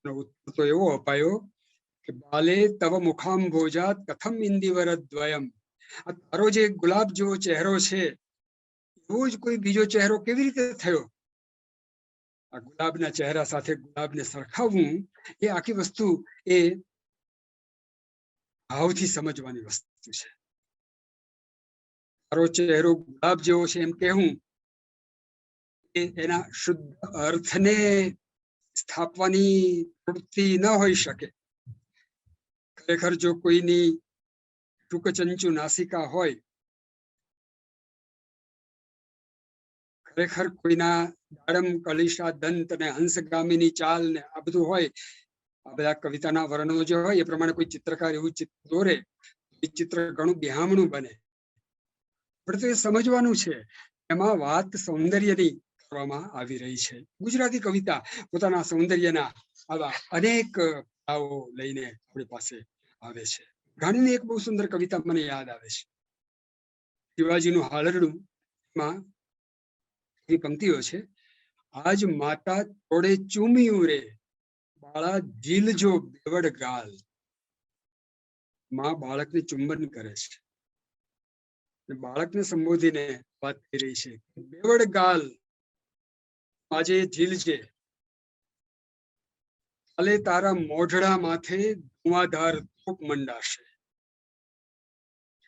ઉત્તર તો એવો અપાયો કે બાલે તવ મુખાંભોજાત કથમ ઇન્દિવરદ્વયમ. આ તારો જે ગુલાબ જેવો ચહેરો છે એવો જ કોઈ બીજો ચહેરો કેવી રીતે થયો? આ ગુલાબના ચહેરા સાથે ગુલાબને સરખાવવું એ આખી વસ્તુ એ ભાવથી સમજવાની વસ્તુ છે. તારો ચહેરો ગુલાબ જેવો છે એમ કહેવું એ એના શુદ્ધ અર્થને સ્થાપવાની પ્રવૃત્તિ ન હોઈ શકે. ખરેખર જો કોઈની ટૂંકચંચુ નાસિકા હોય, ખરેખર કોઈના દાડમ કલિશા દંત ને હંસગામીની ચાલ ને આ બધું હોય, આ બધા કવિતાના વર્ણનો જે હોય એ પ્રમાણે કોઈ ચિત્રકાર એવું ચિત્ર દોરે, એ ચિત્ર ઘણું બિહામણું બને. પણ તો એ સમજવાનું છે એમાં વાત સૌંદર્યની કરવામાં આવી રહી છે. ગુજરાતી કવિતા પોતાના સૌંદર્યના આવા અનેક ભાવો લઈને આપણી પાસે આવે છે. ઘાણીની એક બહુ સુંદર કવિતા મને યાદ આવે છે. શિવાજીનું હાલરડું માં એ પંક્તિઓ છે, આજ માતા તોડે ચૂમ્યું રે, બાળા ઝીલજો બેવડ ગાલ. માં બાળકને ચુંબન કરે છે, બાળકને સંબોધીને વાત કરી રહી છે, બેવડ ગાલ આજે ઝીલજે, કાલે તારા મોઢડા માથે ધુઆધાર ધૂપ મંડાશે.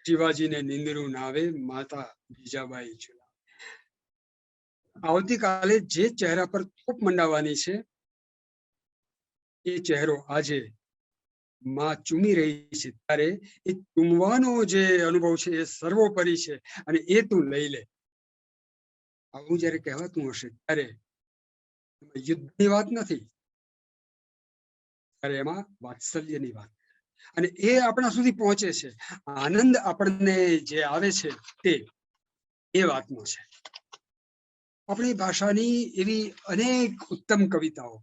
શિવાજીને નિંદરું નાવે માતા જીજાબાઈ ઝુલા. આવતીકાલે જે ચહેરા પર ધૂપ મંડાવાની છે એ ચહેરો આજે માં ચૂમી રહી છે, ત્યારે એ ચૂમવાનો જે અનુભવ છે એ સર્વોપરી છે અને એ તું લઈ લે. આવું જયારે કહેવાતું હશે ત્યારે યુદ્ધની વાત નથી, ત્યારે એમાં વાત્સલ્યની વાત, અને એ આપણા સુધી પહોંચે છે. આનંદ આપણને જે આવે છે તે એ વાતનો છે. આપણી ભાષાની એવી અનેક ઉત્તમ કવિતાઓ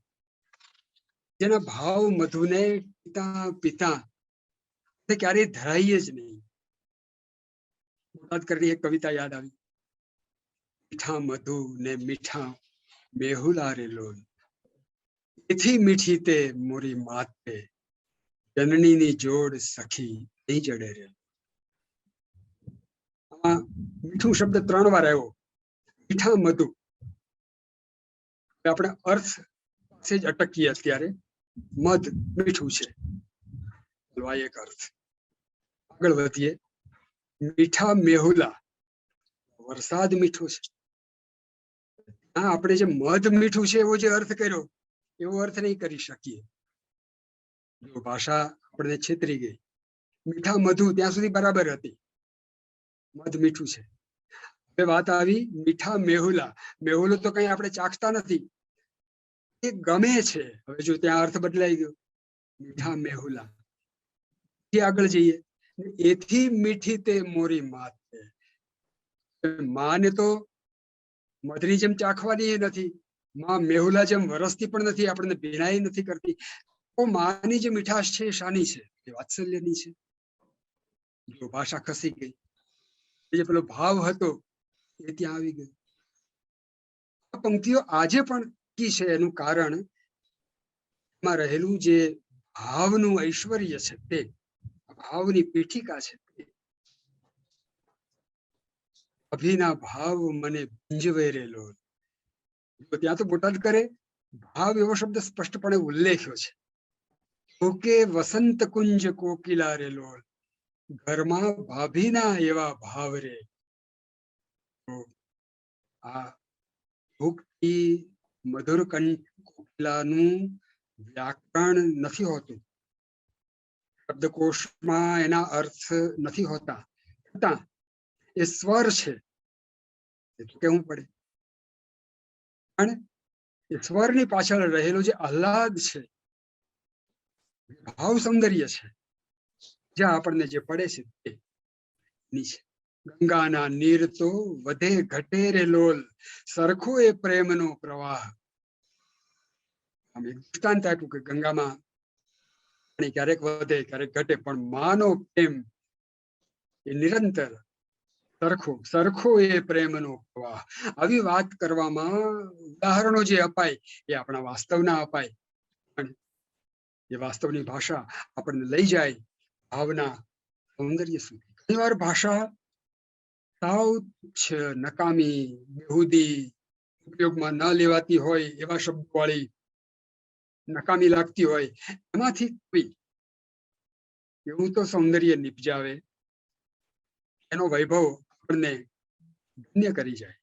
જેના ભાવ મધુને પિતા પિતા ક્યારેય ધરાઈએ જ નહીં. વાત કરીને એક કવિતા યાદ આવી, મીઠા મધુ ને મીઠા મેહુલા રે લોલ, એથી મીઠી તે મોરી માતે, જનનીની જોડ સખી નહીં જડે રે. આમાં મીઠું શબ્દ 3 વાર આવ્યો, મીઠા મધુ. આપણે અર્થ પાસે જ અટકીએ અત્યારે. મધ મીઠું છે, એક અર્થ. આગળ વધીએ, મીઠા મેહુલા, વરસાદ મીઠો છે. હા, આપણે જે મધ મીઠું છે એવો જે અર્થ કર્યો એવો અર્થ નહીં કરી શકીએ. જો ભાષા આપણને છેતરી ગઈ. મીઠા મધુ ત્યાં સુધી બરાબર હતી, મધ મીઠું છે. હવે વાત આવી મીઠા મેહુલા. મેહુલો તો કઈ આપણે ચાખતા નથી, એ ગમે છે. હવે જો ત્યાં અર્થ બદલાઈ ગયો, મીઠા મેહુલા. આગળ જઈએ, એથી મીઠી તે મોરી માત છે. માને તો મધની જેમ ચાખવાની એ નથી, માં મેહુલા જેમ વરસતી પણ નથી, આપણને ભીનાઈ નથી કરતી. તો માની જે મીઠાશ છે એ શાની છે? એ વાત્સલ્યની છે. જો ભાષા ખસી ગઈ, જે પેલો ભાવ હતો એ ત્યાં આવી ગયો. આ પંક્તિઓ આજે પણ કી છે, એનું કારણ એમાં રહેલું જે ભાવનું ઐશ્વર્ય છે, તે ભાવની પીઠિકા છે. અભિના ભાવ મને ભીંજવે રેલો. ત્યાં તો બોટાદ કરે ભાવ એવો શબ્દ સ્પષ્ટપણે ઉલ્લેખ્યો છે. ઓકે વસંત કુંજ કોકિલા રેલો, ઘરમાં ભાભીના એવા ભાવ રે. આ ભૂખથી મધુર કોકિલાનું વ્યાકરણ નથી હોતું, શબ્દકોશમાં એના અર્થ નથી હોતા, છતાં એ સ્વર છે એ તો કેવું પડે. અને એ સ્વરની પાછળ રહેલો જે આહલાદ છે, ભાવ સૌંદર્ય છે, જ્યાં આપણને જે પડે છે તે નીચે. ગંગાના નીર તો વધે ઘટે રે લોલ, સરખો એ પ્રેમનો પ્રવાહ. આમ એક દૃષ્ટાંત આપ્યું કે ગંગામાં પાણી ક્યારેક વધે ક્યારેક ઘટે, પણ માનો પ્રેમ એ નિરંતર સરખો એ પ્રેમનો પ્રવાહ. આવી વાત કરવામાં ઉદાહરણો જે અપાય એ આપણા વાસ્તવના અપાય, પણ એ વાસ્તવની ભાષા આપણને લઈ જાય ભાવના સૌંદર્ય સુધી. ઘણી વાર ભાષા સાવ નકામી, બેહુદી, ઉપયોગમાં ન લેવાતી હોય એવા શબ્દો વાળી, નકામી લાગતી હોય, એમાંથી કોઈ એવું તો સૌંદર્ય નિપજાવે, એનો વૈભવ આપણને ધન્ય કરી જાય.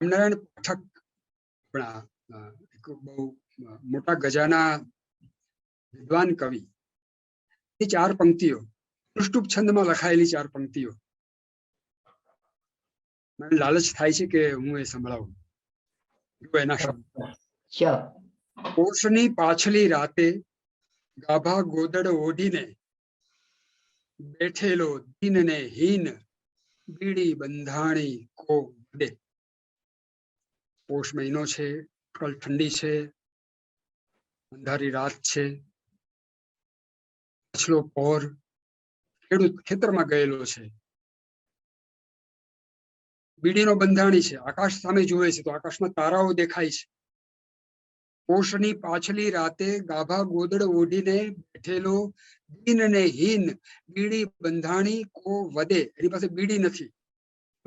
નારાયણ પાઠક આપણા એક બહુ મોટા ગજાના વિદ્વાન કવિ, એ 4 પંક્તિઓ અનુષ્ટુપ છંદમાં લખાયેલી 4 પંક્તિઓ મને લાલચ થાય છે કે હું એ સંભળાવું. એના શબ્દ: પોષની પાછલી રાતે ગાભા ગોદડ ઓઢીને બેઠેલો દીન ને હીન, બીડી બંધાણી કો વદે. પોષ મહિનો છે, ઠંડી છે, અંધારી રાત છે, પાછલો પહોર, ખેડૂત ખેતરમાં ગયેલો છે, બીડીનો બંધાણી છે, આકાશ સામે જુએ છે તો આકાશમાં તારાઓ દેખાય છે. પોષની પાછલી રાતે ગાભા ગોદડ ઓઢીને બેઠેલો દીન ને હીન, બીડી બંધાણી કો વદે. એની પાસે બીડી નથી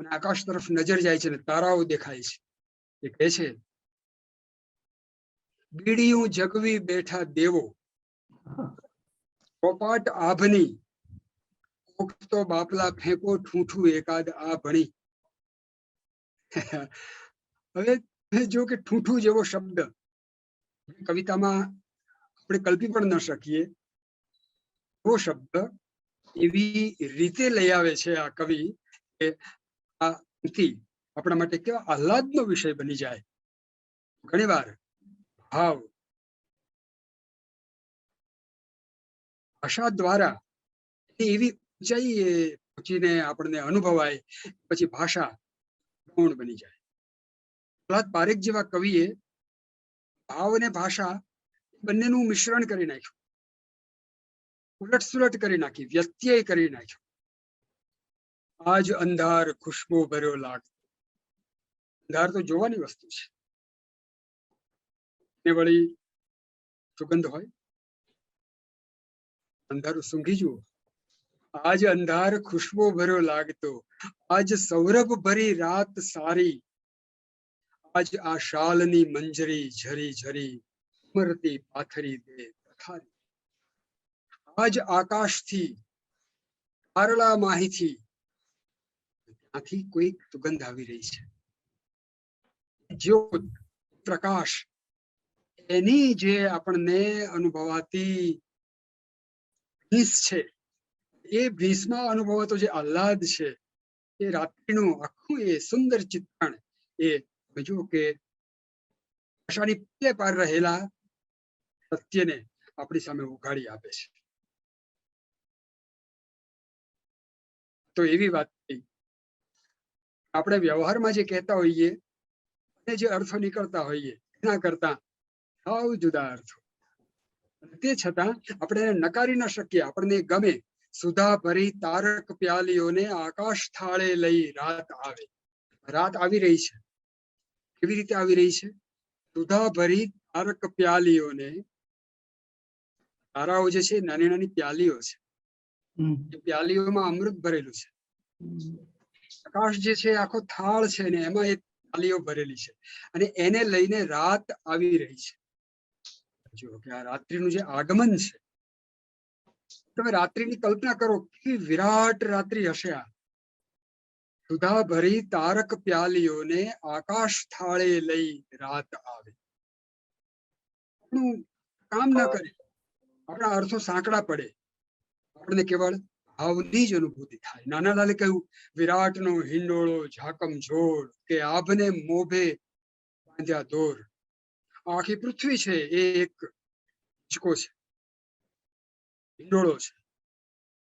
અને આકાશ તરફ નજર જાય છે ને તારાઓ દેખાય છે. એ કહે છે, બીડીયું જગવી બેઠા દેવો, પોપાટ આભની, કોક તો બાપલા ફેંકો ઠૂઠું એકાદ આ ભણી. હવે જો કે ઠૂઠું જેવો શબ્દ કવિતામાં આપણે કલ્પી પણ ન શકીએ, એવો શબ્દ એવી રીતે લઈ આવે છે આ કવિ કે આ આપણા માટે કેવા આહલાદનો વિષય બની જાય. ઘણી વાર ભાવ ભાષા દ્વારા એવી ઊંચાઈ પહોંચીને આપણને અનુભવાય, પછી ભાષા ગૌણ બની જાય. પ્રહલાદ પારેખ જેવા કવિએ ભાવ અને ભાષા બંનેનું મિશ્રણ કરી નાખ્યું, ઉલટસુલટ કરી નાખી, વ્યત્યય કરી નાખ્યો. આજ અંધાર ખુશ્બુ ભર્યો લાગતો. અંધાર તો જોવાની વસ્તુ છે, ને વળી સુગંધ હોય. અંધારું સૂંઘી જુઓ. આજ અંધાર ખુશ્બુ ભર્યો લાગતો, આજ સૌરભ ભરી રાત સારી, આજ આ શાલની મંજરી ઝરી ઝરી, ઉમરતી પાથરી દે પથારી. આજ આકાશથી તારલા માહીથી ત્યાંથી કોઈ સુગંધ આવી રહી છે. જ્યોત પ્રકાશ એની જે આપણને અનુભવાતી ભીંસ છે, એ ભીંસમાં અનુભવાતો જે આહ્લાદ છે, એ રાત્રિનું આખું એ સુંદર ચિત્રણ એ જો કે ભાષાની પીલે પાર રહેલા સત્યને આપણી સામે ઉઘાડી આપે છે. તો એવી વાત થઈ, આપણે વ્યવહારમાં જે કહેતા હોઈએ અને જે અર્થો નીકળતા હોઈએ એના કરતા સાવ જુદા અર્થો. તે છતાં આપણે એને નકારી ન શકીએ, આપણને ગમે. સુધા ભરી તારક પ્યાલીઓને આકાશ થાળે લઈ રાત આવે. રાત આવી રહી છે. કેવી રીતે આવી રહી છે? સુધા ભરી તારક પ્યાલીઓને, તારાઓ જે છે નાની નાની પ્યાલીઓ છે, એ પ્યાલીઓમાં અમૃત ભરેલું છે. આકાશ જે છે આખો થાળ છે ને એમાં એ પ્યાલીઓ ભરેલી છે, અને એને લઈને રાત આવી રહી છે. જો કે આ રાત્રિનું જે આગમન છે, તમે રાત્રિની કલ્પના કરો, કેવી વિરાટ રાત્રિ હશે આ. સુધા ભરી તારક પ્યાલીઓને આકાશ થાળે લઈ રાત આવે. આપણું કામ ના કરે, આપણા અર્થો સાંકડા પડે, આપણને કેવળ ભાવની જ અનુભૂતિ થાય. નાનાલાલે કહ્યું, વિરાટનો હિંડોળો ઝાકમ ઝોળ, કે આભને મોભે બાંધ્યા દોર. આખી પૃથ્વી છે એ એક હિંચકો છે, હિંડોળો છે,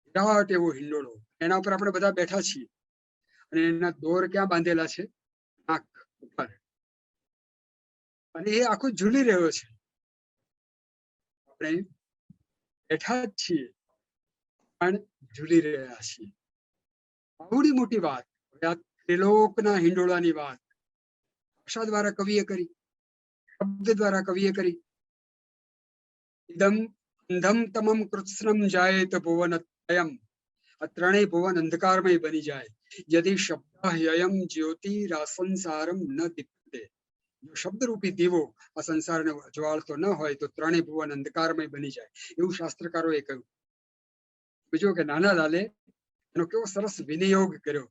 વિરાટ એવો હિંડોળો. એના ઉપર આપણે બધા બેઠા છીએ, અને એના દોર ક્યાં બાંધેલા છે? નાક ઉપર. અને એ આખો ઝૂલી રહ્યો છે. આપણે બેઠા જ છીએ પણ ઝૂલી રહ્યા છીએ. આવડી મોટી વાત. આ ત્રિલોકના હિંડોળાની વાત ભાષા દ્વારા કવિએ કરી, શબ્દ દ્વારા કવિએ કરી. ઇદમ અંધમ તમમ કૃત્સ્નમ જાયેત ભુવન ત્રયમ. આ ત્રણેય ભુવન અંધકારમય બની જાય. યદિ શબ્દ હ્યયમ જ્યોતિરાસંસારમ ન દીપ્યતે. જો શબ્દરૂપી દીવો આ સંસારને જ્વાળતો ન હોય તો ત્રણેય ભુવન અંધકારમય બની જાય, એવું શાસ્ત્રકારોએ કહ્યું. બીજું કે નાના લાલે એનો કેવો સરસ વિનિયોગ કર્યો.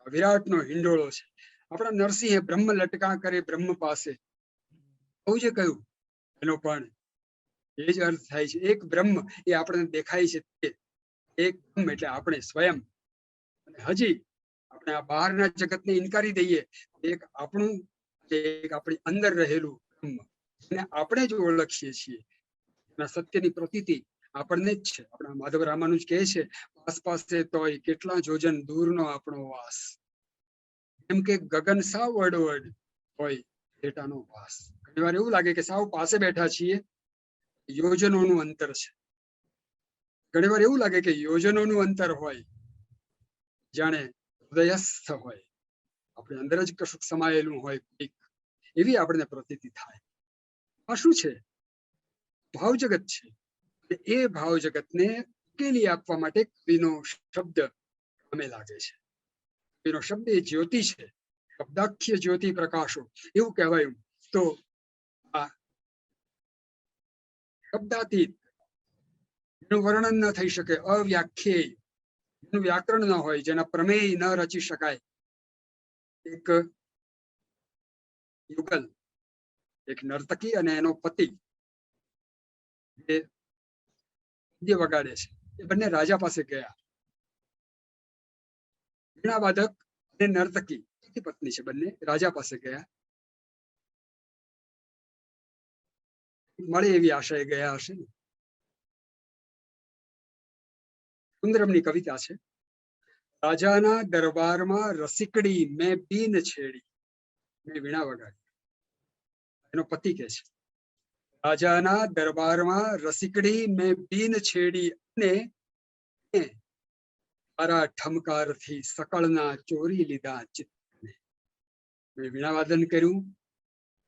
વિરાટનો હિંડોળો છે. આપણા નરસિંહે બ્રહ્મ લટકા કરે બ્રહ્મ પાસે, બહુ જે કહ્યું, એનો પણ એ જ અર્થ થાય છે. એક બ્રહ્મ એ આપણને દેખાય છે, તે એક બ્રહ્મ એટલે આપણે સ્વયં. અને હજી આપણે આ બહારના જગતને ઇનકારી દઈએ, એક આપણું, એક આપણી અંદર રહેલું બ્રહ્મ, અને આપણે જ ઓળખીએ છીએ. એના સત્યની પ્રતીતિ આપણને જ છે. આપણા માધવ રામાનુજ કહે છે, આસપાસે તોય કેટલા જોજન દૂરનો આપણો વાસ. એમ કે ગગન સાવ અડોઅડ હોય ડેટાનો વાસ. ઘણી વાર એવું લાગે કે સાવ પાસે બેઠા છીએ, યોજનોનું અંતર છે. ઘણી વાર એવું લાગે કે યોજનોનું અંતર હોય, જાણે હૃદયસ્થ હોય, આપણે અંદર જ કશુંક સમાયેલું હોય, એવી આપણને પ્રતીતિ થાય. આ શું છે? ભાવ જગત છે. એ ભાવ જગતને ઉકેલી આપવા માટે કવિનો શબ્દ કામે લાગે છે. કવિનો શબ્દ એ જ્યોતિ છે, શબ્દાખ્ય જ્યોતિ પ્રકાશો એવું કહેવાયું. તો આ શબ્દાતીત, એનું વર્ણન ન થઈ શકે, અવ્યાખ્યેય, એનું વ્યાકરણ ન હોય, જેના પ્રમેય ન રચી શકાય. એક યુગલ, એક નર્તકી અને એનો પતિ જે વગાડે છે, એ બંને રાજા પાસે ગયા. વીણા વાદક અને નર્તકી પતિ પત્ની છે, બંને રાજા પાસે ગયા. મળે એવી આશાએ ગયા હશે ને. સુંદરમની કવિતા છે. રાજાના દરબારમાં રસિકડી મેં બીન છેડી. મેં વીણા વગાડી. એનો પતિ કે છે, રાજાના દરબારમાં રસિકડી મેં બીન છેડી, અને તારા ઠમકારથી સકળના ચોરી લીધા ચિત્તને. મેં વીણાવાદન કર્યું,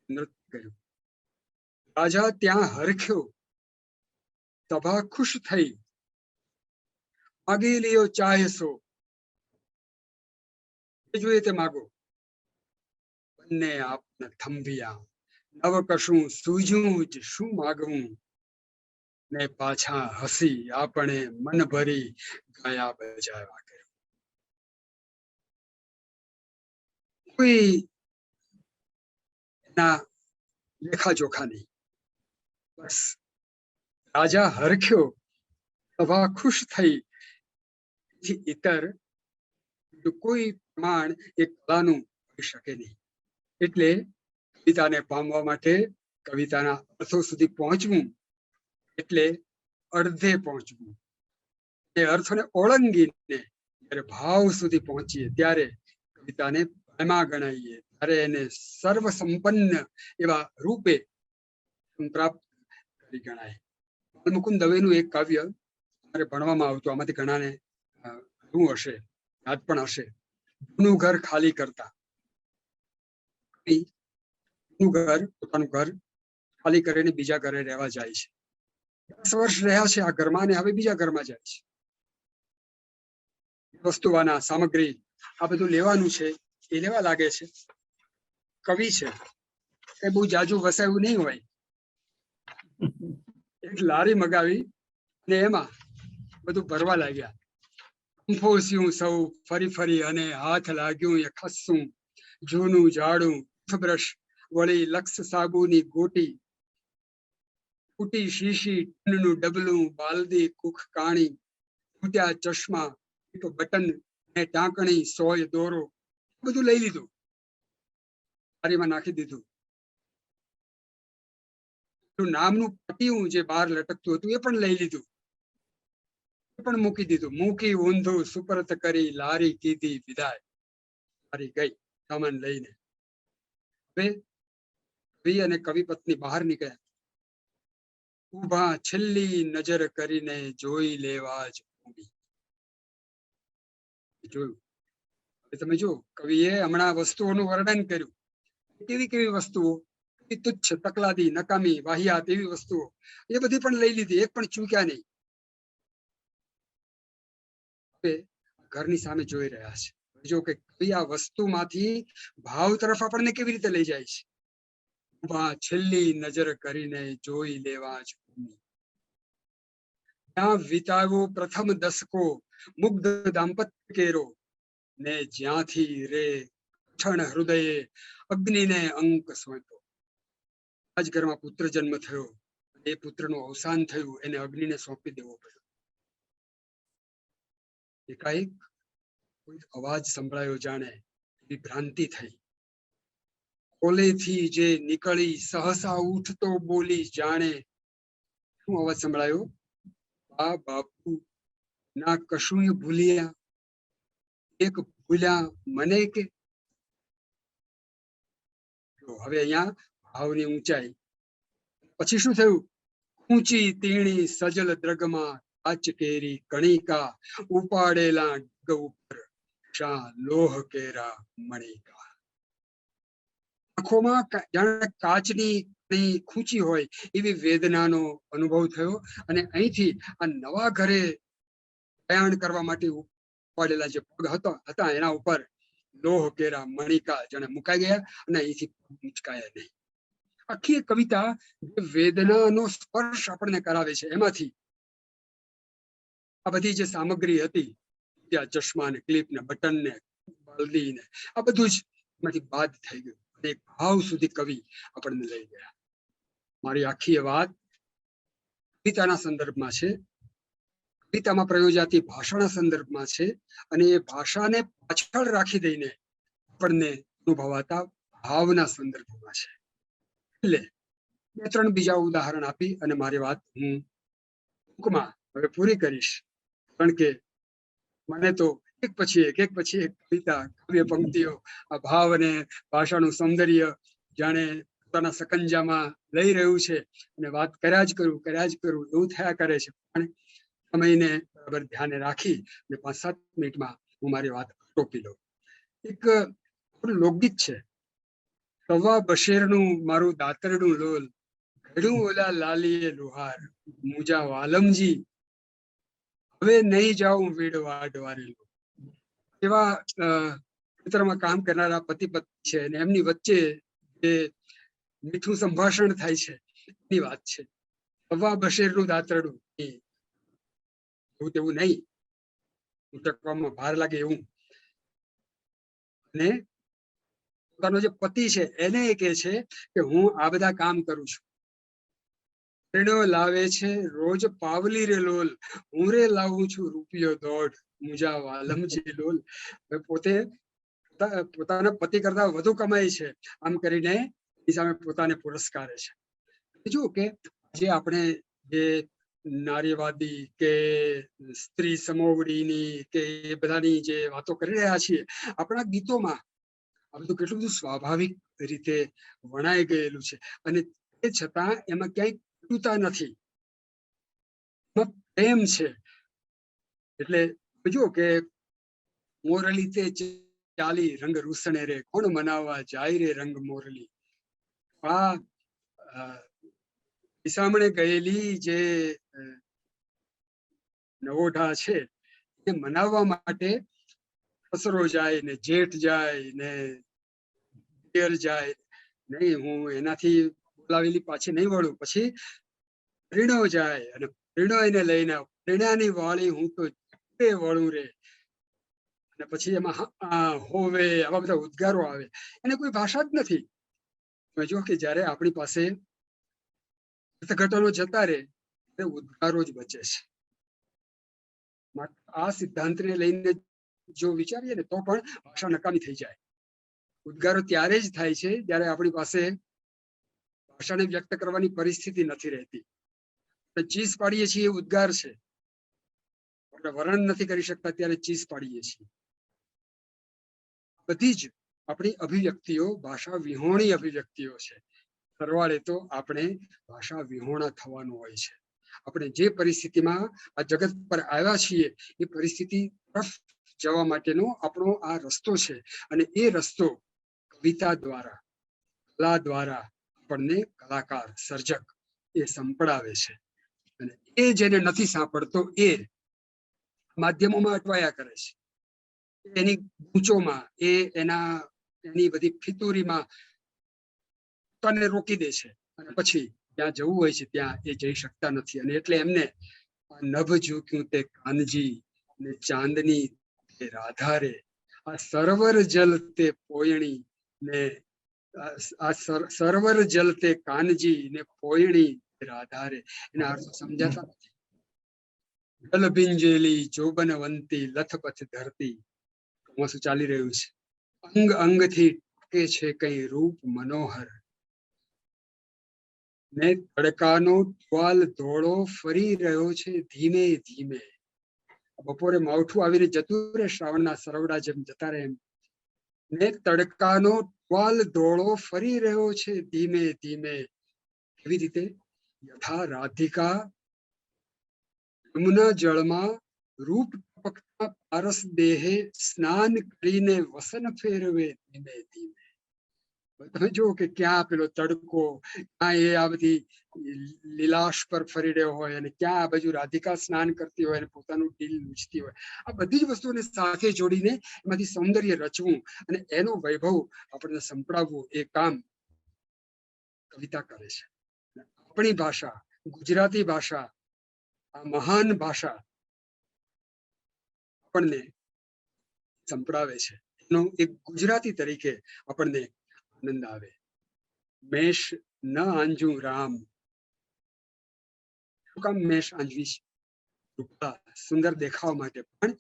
નૃત્ય કર્યું. રાજા ત્યાં હરખ્યો, સભા ખુશ થઈ. માગી લ્યો ચાહસો, જે જોઈએ તે માગો. બંને આપને થંભિયા, નવ કશું સૂઝ્યું જ શું માગવું. ને પાછા હસી આપણે મન ભરી ગાયા બજાવ્યા કર્યું. કોઈ એના લેખા જોખા નહીં. બસ રાજા હરખ્યો, સભા ખુશ થઈ. ઇતર કોઈ પ્રમાણ એ કલાનું હોઈ શકે નહીં. એટલે કવિતાને પામવા માટે કવિતાના અર્થો સુધી પહોંચવું એટલે અર્ધે પહોંચવું. એ અર્થોને ઓળંગીને જ્યારે ભાવ સુધી પહોંચીએ ત્યારે કવિતાને એમાં ગણાવીએ, ત્યારે એને સર્વ સંપન્ન એવા રૂપે પ્રાપ્ત કરી ગણાય. મુકુંદ દવેનું એક કાવ્ય મારે ભણવામાં આવતું, આમાંથી ઘણાને શું હશે, યાદ પણ હશે. જૂનું ઘર ખાલી કરતા. પોતાનું ઘર ખાલી કરીને બીજા ઘરે રહેવા જાય છે. 10 વર્ષ રહ્યા છે આ ઘરમાં ને હવે બીજા ઘરમાં જાય છે. વસ્તુવાના સામગ્રી આ બધું લેવાનું છે, એ લેવા લાગે છે. કવિ છે એ બહુ જાજુ વસાયું નહીં હોય. એક લારી મગાવી ને એમાં બધું ભરવા લાગ્યા. ફોસ્યું સૌ ફરી ફરી અને હાથ લાગ્યું એ ખસ્સું. જૂનું જાડું ટૂથબ્રશ વળી લક્ષ સાબુની ગોટી, ફૂટી શીશી, ટીનનું ડબલું, બાલદી, કુખ કાણી, ફૂટ્યા ચશ્મા, એક બટન ને ટાંકણી, સોય દોરો, બધું લઈ લીધું, લારીમાં નાખી દીધું. નામનું પટિયું જે બહાર લટકતું હતું એ પણ લઈ લીધું, એ પણ મૂકી દીધું. મૂકી ઊંધું સુપરત કરી લારી કીધી વિદાય. લારી ગઈ સામાન લઈને. હવે કવિ અને કવિ પત્ની બહાર નીકળ્યા. ઉભા છેલ્લી નજર કરીને જોઈ લેવા જ જોયું. હવે તમે જો, કવિએ હમણાં વસ્તુઓનું વર્ણન કર્યું. કેવી કેવી વસ્તુઓ, તુચ્છ, તકલાદી, નકામી, વાહિયાત એવી વસ્તુઓ, એ બધી પણ લઈ લીધી, એક પણ ચૂક્યા નહીં. હવે ઘરની સામે જોઈ રહ્યા છે. જો કે કવિ આ વસ્તુમાંથી ભાવ તરફ આપણને કેવી રીતે લઈ જાય છે. છેલ્લી નજર કરીને જોઈ લેવા જ ત્યાં વિતાવ્યો પ્રથમ દસકો મુગ્ધ દાંપત્ય કેરો, ને જ્યાંથી રે ક્ષણ હૃદયે અગ્નિને અંક સોંપ્યો. આજ ઘરમાં પુત્ર જન્મ થયો, એ પુત્રનું અવસાન થયું, એને અગ્નિને સોંપી દેવો પડ્યો. એકાએક કોઈ અવાજ સંભળાયો, જાણે એવી ભ્રાંતિ થઈ. કોલેથી જે નીકળી સહસા ઉઠતો બોલી, જાણે શું અવાજ સંભળાયો? આ બાપુ ના કશું ભૂલ્યા, એક ભૂલ્યા મને કે. હવે અહીંયા ભાવની ઊંચાઈ. પછી શું થયું? ઊંચી તીણી સજલ દ્રગમાં કાચ કેરી કણિકા, ઉપાડેલા ઉપર શા લોહ કેરા મણિકા. આંખોમાં જાણે કાચની ખૂંચી હોય એવી વેદનાનો અનુભવ થયો. અને અહીંથી આ નવા ઘરે પ્રયાણ કરવા માટે ઉપાડેલા જે પગ હતા એના ઉપર લોહ કેરા મણિકા જાણે મુકાઈ ગયા અને અહીંથી મુચકાયા નહીં. આખી કવિતા વેદનાનો સ્પર્શ આપણને કરાવે છે. એમાંથી આ બધી જે સામગ્રી હતી, ત્યાં ચશ્મા ને ક્લિપ ને બટન ને બાલદી ને આ બધું જ એમાંથી બાદ થઈ ગયું. એક ભાવ સુધી કવિ આપણને લઈ ગયા. મારી આખી વાત કવિતાના સંદર્ભમાં છે, કવિતામાં પ્રયોજાતી ભાષાના સંદર્ભમાં છે, અને એ ભાષાને પાછળ રાખી દઈને આપણને અનુભવાતા ભાવના સંદર્ભમાં છે. એટલે 2-3 બીજા ઉદાહરણ આપી અને મારી વાત હું ટૂંકમાં હવે પૂરી કરીશ. કારણ કે મને તો એક પછી એક કવિતા, કાવ્ય પંક્તિઓ, આ ભાવ અને ભાષાનું સૌંદર્ય જાણે પોતાના સકંજામાં લઈ રહ્યું છે અને વાત કર્યા જ કરું એવું થયા કરે છે. પણ સમયને બરાબર ધ્યાને રાખી અને 5-7 મિનિટમાં હું મારી વાત ટોપી લઉં. એક લોકગીત છે, સવા બશેરનું મારું દાતરડું લોલ, ઘડું ઓલા લાલીએ લુહાર, મુજા વાલમજી હવે નહીં જાઉં વીડવા ડવારેલું. એવા ખેતરમાં કામ કરનારા પતિ પત્ની છે અને એમની વચ્ચે જે મીઠું સંભાષણ થાય છે એની વાત છે. સવા બશેરનું દાતરડું, એવું તેવું નહીં, ઉટકવામાં ભાર લાગે એવું. અને પોતાનો જે પતિ છે એને કહે છે કે હું આ બધા કામ કરું છું. રેણો લાવે છે રોજ પાવલી રે લોલ, હું રે લાવું છું રૂપિયો દોઢ, મુજા વાલમજી લોલ. પોતે પોતાના પતિ કરતા વધુ કમાય છે, આમ કરીને એની સામે પોતાને પુરસ્કારે છે. બીજું કે જે આપણે જે નારીવાદી કે સ્ત્રી સમોવડીની કે એ બધાની જે વાતો કરી રહ્યા છીએ આપણા ગીતોમાં, આ બધું કેટલું બધું સ્વાભાવિક રીતે વણાઈ ગયેલું છે અને તે છતાં એમાં ક્યાંય કટુતા નથી, એમાં પ્રેમ છે. એટલે બીજું કે મોરલી તે ચાલી રંગ રૂસણે રે, કોણ મનાવવા જાય રે રંગ મોરલી. આ સામે ગયેલી જે નવોઢા છે એ મનાવવા માટે સસરો જાય ને જેઠ જાય ને પિયર જાય. નહીં, હું એનાથી બોલાવેલી પાછી નહીં વળું. પછી પ્રેણો જાય અને પ્રેણો એને લઈને પ્રેણાની વાળી હું તો વળું રે. અને પછી એમાં હોવે આવા બધા ઉદ્ગારો આવે. એને કોઈ ભાષા જ નથી. જો કે જયારે આપણી પાસે અર્થઘટનો જતા રહે ત્યારે ઉદ્ગારો જ બચે છે. આ સિદ્ધાંતને લઈને જો વિચારીએ ને તો પણ ભાષા નકામી થઈ જાય. ઉદ્ગારો ત્યારે જ થાય છે જ્યારે આપણી પાસે ભાષાને વ્યક્ત કરવાની પરિસ્થિતિ નથી રહેતી. આપણે ચીસ પાડીએ છીએ એ ઉદ્ગાર છે. આપણે વર્ણન નથી કરી શકતા ત્યારે ચીસ પાડીએ છીએ. બધી જ આપણી અભિવ્યક્તિઓ ભાષા વિહોણી અભિવ્યક્તિઓ છે. સરવાળે તો આપણે ભાષા વિહોણા થવાનું હોય છે. આપણે જે પરિસ્થિતિમાં આ જગત પર આવ્યા છીએ એ પરિસ્થિતિ તરફ જવા માટેનો આપણો આ રસ્તો છે અને એ રસ્તો કવિતા દ્વારા, કલા દ્વારા આપણને કલાકાર, સર્જક એ સંપડાવે છે. અને એ જેને નથી સાંપડતો એ માધ્યમોમાં અટવાયા કરે છે. એની ગૂંચોમાં, એની બધી ફિતુરીમાં પોતાને રોકી દે છે અને પછી ત્યાં જવું હોય છે ત્યાં એ જઈ શકતા નથી. અને એટલે એમને નભ ઝૂક્યું તે કાનજી ને ચાંદની તે રાધારે, આ સરોવર જલ તે પોયણી ને આ સરોવર જલ તે કાનજી ને પોયણી રાધારે. એના અર્થ સમજાતા નથી. જલ ભીંજેલી જોબનવંતી લથપથ ધરતી, ચોમાસું ચાલી રહ્યું છે. અંગ અંગથી ટકે છે કઈ રૂપ મનોહર ને તડકાનો ટ્વાલ ધોળો ફરી રહ્યો છે ધીમે ધીમે. બપોરે માવઠું આવીને જતું રહે, શ્રાવણના સરવડા જેમ જતા રહે એમ. ને તડકાનો ટ્વાલ ધોળો ફરી રહ્યો છે ધીમે ધીમે. એવી રીતે યથા રાધિકા યમુના જળમાં રૂપ ટપકતા પારસ દેહે સ્નાન કરીને વસન ફેરવે ધીમે ધીમે. તમે જુઓ કે ક્યાં પેલો તડકો, ક્યાં એ આ બધી લીલાશ પર ફરી રહ્યો હોય અને ક્યાં આ બાજુ રાધિકા સ્નાન કરતી હોય અને પોતાનું ટીલ લૂછતી હોય. આ બધી જ વસ્તુઓને સાથે જોડીને એમાંથી સૌંદર્ય રચવું અને એનો વૈભવ આપણને સંપડાવવું એ કામ કવિતા કરે છે. આપણી ભાષા, ગુજરાતી ભાષા, આ મહાન ભાષા આપણને સંપડાવે છે. એનો એક ગુજરાતી તરીકે આપણને આનંદ આવે. મેષ ન આંજું રામ. શું કામ મેષ આંજવીશ? સુંદર દેખાવા માટે, પણ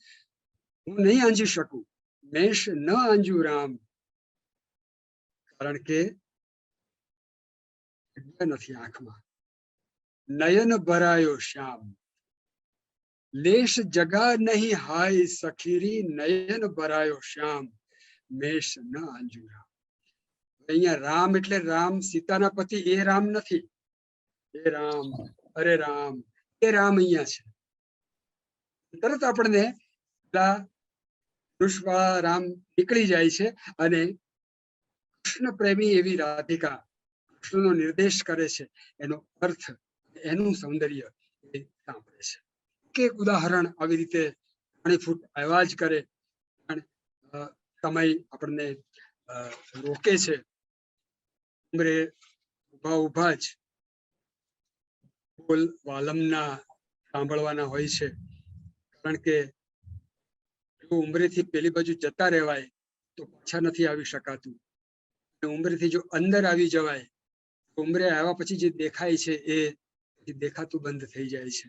હું નહીં આંજી શકું. મેષ ન આંજું રામ, કારણ કે નથી આંખમાં. નયન ભરાયો શ્યામ, લેશ જગા નહીં હાય સખીરી, નયન ભરાયો શ્યામ, મેષ ન આંજું રામ. અહીંયા રામ એટલે રામ સીતાના પતિ એ રામ નથી. એ રામ, અરે રામ, એ રામ અહીંયા છે. તરત આપણને પુરુષવાળા રામ નીકળી જાય છે અને કૃષ્ણ પ્રેમી એવી રાધિકા કૃષ્ણનો નિર્દેશ કરે છે. એનો અર્થ, એનું સૌંદર્ય એ સાંભળે છે. એક ઉદાહરણ આવી રીતે 3 ફૂટ આવ્યા જ કરે. સમય આપણને રોકે છે. ઉમરે ઉભા જ બોલ વાલમના સાંભળવાના હોય છે, કારણ કે ઉમરેથી પેલી બાજુ જતા રહેવાય તો પાછા નથી આવી શકાતું. ઉંમરેથી જો અંદર આવી જવાય, ઉંમરે આવ્યા પછી જે દેખાય છે એ દેખાતું બંધ થઈ જાય છે.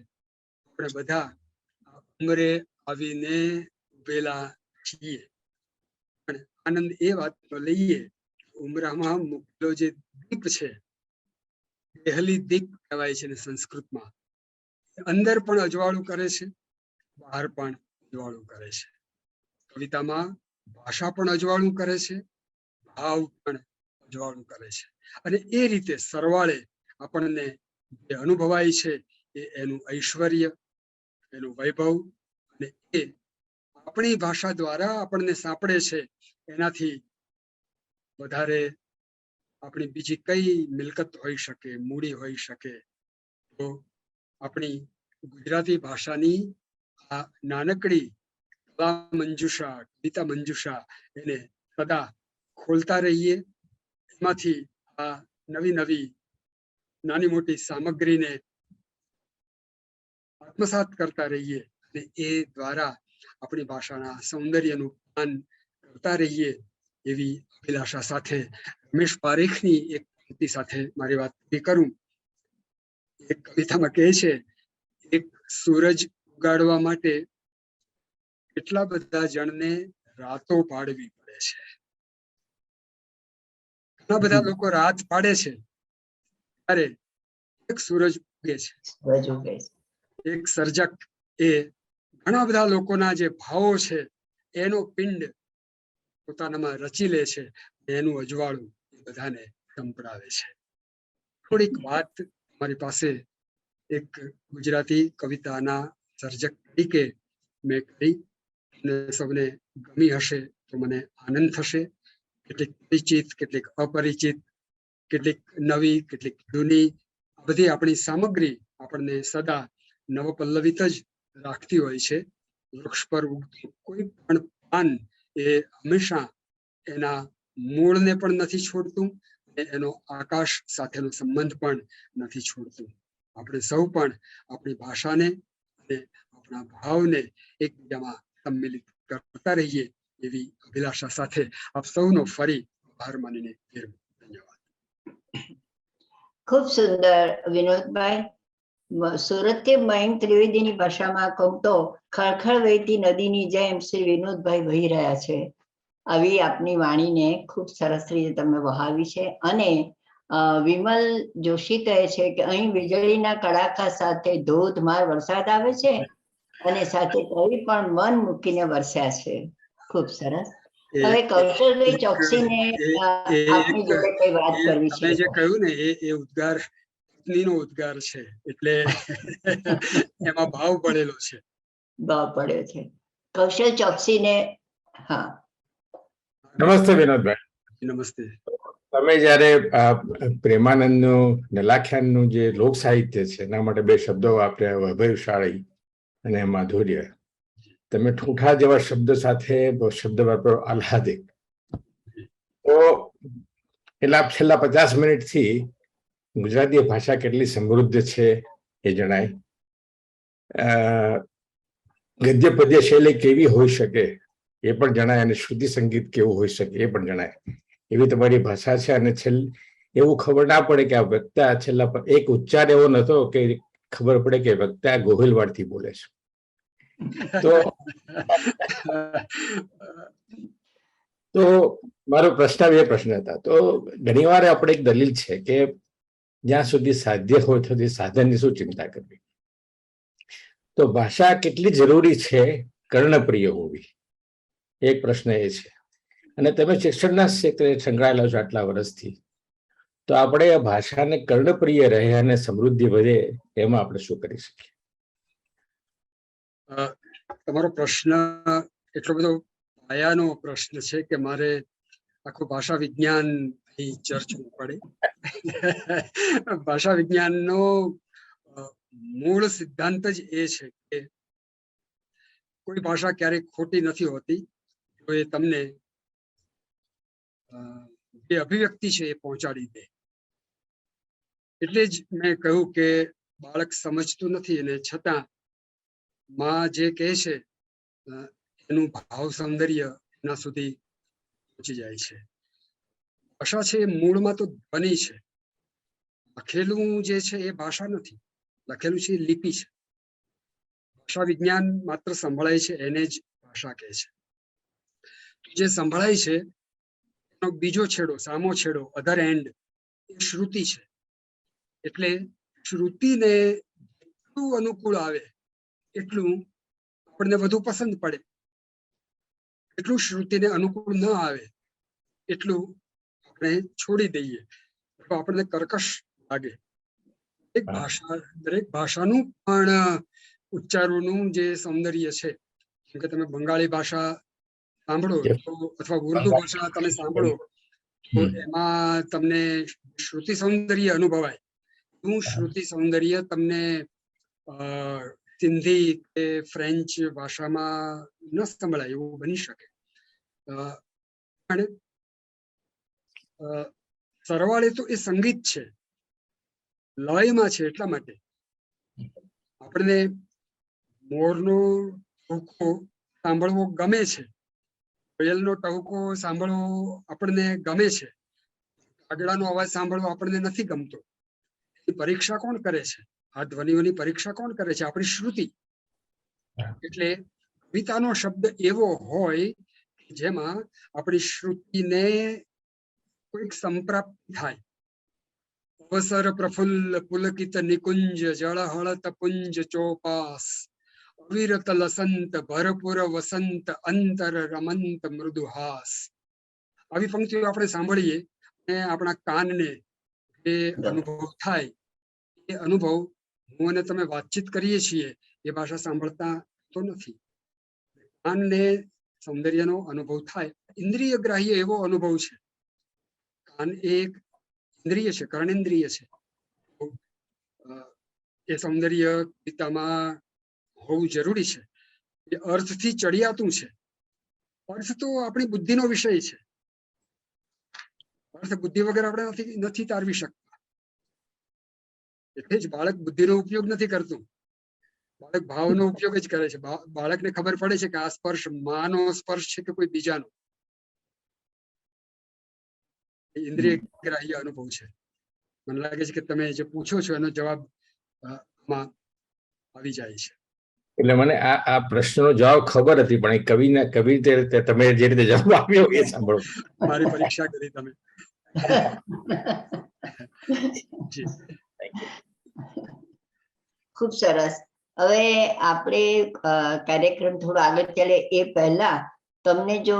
આપણે બધા ઉંમરે આવીને ઉભેલા છીએ. પણ આનંદ એ વાતનો લઈએ, ઉમરામાં મૂકેલો જે દીપ છે, દેહલી દીપ કહેવાય છે ને સંસ્કૃતમાં, અંદર પણ અજવાળું કરે છે, બહાર પણ અજવાળું કરે છે. કવિતામાં ભાષા પણ અજવાળું કરે છે, ભાવ પણ અજવાળું કરે છે. અને એ રીતે સરવાળે આપણને જે અનુભવાય છે એ એનું ઐશ્વર્ય, એનું વૈભવ, અને એ આપણી ભાષા દ્વારા આપણને સાંપડે છે. એનાથી વધારે આપણી બીજી કઈ મિલકત હોઈ શકે, મૂડી હોઈ શકે? તો આપણી ગુજરાતી ભાષાની આ નાનકડી કલા મંજુષા, કવિતા મંજુષા, એને સદા ખોલતા રહીએ. એમાંથી આ નવી નવી નાની મોટી સામગ્રીને આત્મસાત કરતા રહીએ અને એ દ્વારા આપણી ભાષાના સૌંદર્યનું પાન કરતા રહીએ, એવી અભિલાષા સાથે રમેશ પારેખની એક પંક્તિ સાથે મારી વાત પૂરી કરું. એક કવિતામાં કહે છે, એક સૂરજ ઉગાડવા માટે કેટલા બધા જણને રાતો પાડવી પડે છે. ઘણા બધા લોકો રાત પાડે છે ત્યારે એક સૂરજ ઉગે છે. એક સર્જક એ ઘણા બધા લોકોના જે ભાવો છે એનો પિંડ પોતાનામાં રચી લે છે, એનું અજવાળું બધાને સંપડાવે છે. થોડીક વાત મારી પાસે એક ગુજરાતી કવિતાના સર્જક તરીકે મેં કરી, અને સૌને ગમી હશે તો મને આનંદ થશે. કેટલીક પરિચિત, કેટલીક અપરિચિત, કેટલીક નવી, કેટલીક જૂની, બધી આપણી સામગ્રી આપણને સદા નવપલ્લવિત જ રાખતી હોય છે. વૃક્ષ પર ઉગતું કોઈ પણ પાન એ હંમેશા એના મૂળને પણ નથી છોડતું, અને એનો આકાશ સાથેનો સંબંધ પણ નથી છોડતું. આપણે સૌ પણ આપણી ભાષાને અને આપણા ભાવને એકબીજામાં સંમિલિત કરતા રહીએ, એવી અભિલાષા સાથે આપ સૌનો ફરી આભાર માનીને ધન્યવાદ. ખૂબ સુંદર વિનોદભાઈ. સુરતથી મયંક ત્રિવેદીની ભાષામાં કહું તો ખળખળ વહેતી નદીની જેમ શ્રી વિનોદભાઈ વહી રહ્યા છે. આવી આપની વાણીને ખૂબ સરસ રીતે તમે વહાવી છે. અને વિમલ જોશી કહે છે કે અહીં વીજળીના કડાકા સાથે ધોધમાર વરસાદ આવે છે અને સાથે કવિ પણ મન મૂકીને વરસ્યા છે. ખૂબ સરસ. હવે કૌશલભાઈ ચોકસીને આપની જોડે કઈ વાત કરવી છે. તમે જે કહ્યું ને એ ઉદ્ગાર પત્નીનો ઉદ્ગાર છે, એટલે એમાં ભાવ પડેલો છે. ભાવ પડ્યો છે. કૌશલ ચોકસીને. હા, નમસ્તે વિનોદભાઈ. નમસ્તે. તમે જયારે પ્રેમાનંદનું નલાખ્યાનનું જે લોક સાહિત્ય છે એના માટે બે શબ્દો વાપર્યા, વૈભવશાળી અને માધુર્ય. તમે ઠૂંઠા જેવા શબ્દ સાથે શબ્દ વાપરો આહ્લાદિક. તો એટલા છેલ્લા 50 મિનિટથી ગુજરાતી ભાષા કેટલી સમૃદ્ધ છે એ જણાય. ગદ્ય પદ્ય શૈલી કેવી હોઈ શકે એ પણ જણાય, અને શ્રુતિ સંગીત કેવું હોઈ શકે એ પણ જણાય. એવી તમારી ભાષા છે. અને એવું ખબર ના પડે કે આ વક્તા છેલ્લા એક ઉચ્ચાર એવો નતો કે ખબર પડે કે વક્તા ગોહિલવાડથી બોલે છે. તો મારો પ્રશ્ન એ પ્રશ્ન હતા. તો ઘણીવાર આપણે એક દલીલ છે કે જ્યાં સુધી સાધ્ય હોય સુધી સાધનની શું ચિંતા કરવી. તો ભાષા કેટલી જરૂરી છે કર્ણપ્રિય હોવી, એક પ્રશ્ન એ છે. અને તમે શિક્ષણના ક્ષેત્રે સંકળાયેલા છો આટલા વર્ષથી, તો આપણે આ ભાષાને કર્ણપ્રિય રહે અને સમૃદ્ધિ વધે એમાં આપણે શું કરી શકીએ? તમારો પ્રશ્ન એટલો બધો પાયાનો પ્રશ્ન છે કે મારે આખું ભાષા વિજ્ઞાન ચર્ચવું પડે. ભાષા વિજ્ઞાનનો મૂળ સિદ્ધાંત જ એ છે કે કોઈ ભાષા ક્યારેય ખોટી નથી હોતી, તો એ તમને જે અભિવ્યક્તિ છે એ પહોંચાડી દે. એટલે જ મેં કહ્યું કે બાળક સમજતું નથી અને છતાં માં જે કહે છે એનું ભાવ સૌંદર્ય એના સુધી પહોંચી જાય છે. ભાષા છે એ મૂળમાં તો ધ્વનિ છે. લખેલું જે છે એ ભાષા નથી, લખેલું છે એ લિપિ છે. ભાષા વિજ્ઞાન માત્ર સંભળાય છે એને જ ભાષા કહે છે. જે સંભળાય છે એનો બીજો છેડો, સામો છેડો, અધર એન્ડ, એ શ્રુતિ છે. એટલે શ્રુતિને જેટલું અનુકૂળ આવે એટલું આપણને વધુ પસંદ પડે, એટલું શ્રુતિને અનુકૂળ ન આવે એટલું આપણે છોડી દઈએ, તો આપણને કર્કશ લાગે. દરેક ભાષાનું પણ ઉચ્ચારોનું જે સૌંદર્ય છે, જેમ કે તમે બંગાળી ભાષા સાંભળો તો અથવા ઉર્દુ ભાષા તમે સાંભળો તો એમાં તમને શ્રુતિ સૌંદર્ય અનુભવાય. એવું શ્રુતિ સૌંદર્ય તમને સિંધી કે ફ્રેન્ચ ભાષામાં ન સંભળાય, એવું બની શકે. અને સરવાળે તો એ સંગીત છે, લયમાં છે. એટલા માટે આપણને મોરનો ટહુકો સાંભળવો ગમે છે, કોયલનો ટહુકો સાંભળવો આપણને ગમે છે, કાગડાનો અવાજ સાંભળવો આપણને નથી ગમતો. એની પરીક્ષા કોણ કરે છે? આ ધ્વનિઓની પરીક્ષા કોણ કરે છે? આપણી શ્રુતિ. એટલે કવિતાનો શબ્દ એવો હોય જેમાં આપણી શ્રુતિને કોઈક સંપ્રાપ્તિ થાય. અવસર પ્રફુલ્લ પુલકિત નિકુંજ જળહળત પુંજ ચોપાસ, અવિરત લસંત ભરપુર વસંત અંતર રમંત મૃદુહાસ. આવી પંક્તિઓ આપણે સાંભળીએ અને આપણા કાનને જે અનુભવ થાય, એ અનુભવ હું અને તમે વાતચીત કરીએ છીએ એ ભાષા સાંભળતા તો નથી. કાનને સૌંદર્યનો અનુભવ થાય. ઇન્દ્રિય ગ્રાહ્ય એવો અનુભવ છે. કાન એક ઇન્દ્રિય છે, કર્ણેન્દ્રિય છે. એ સૌંદર્ય કવિતામાં હોવું જરૂરી છે. એ અર્થથી ચડિયાતું છે. અર્થ તો આપણી બુદ્ધિનો વિષય છે. અર્થ બુદ્ધિ વગર આપણે નથી તારવી શકતા. એટલે જ બાળક બુદ્ધિનો ઉપયોગ નથી કરતું, બાળક ભાવનો ઉપયોગ જ કરે છે. બાળકને ખબર પડે છે કે આ સ્પર્શ માનો સ્પર્શ છે કે કોઈ બીજાનો. ઇન્દ્રિય ગ્રાહ્ય અનુભવ છે. મને લાગે છે કે તમે જે પૂછો છો એનો જવાબ આમાં આવી જાય છે. એટલે મને આ પ્રશ્નનો જવાબ ખબર હતી, પણ એ કવિ રીતે તમે જે રીતે જવાબ આપ્યો એ સાંભળો. મારી પરીક્ષા કરી તમે. ખૂબ સરસ. હવે આપણે કાર્યક્રમ થોડો આગળ ચાલે એ પહેલા તમને જો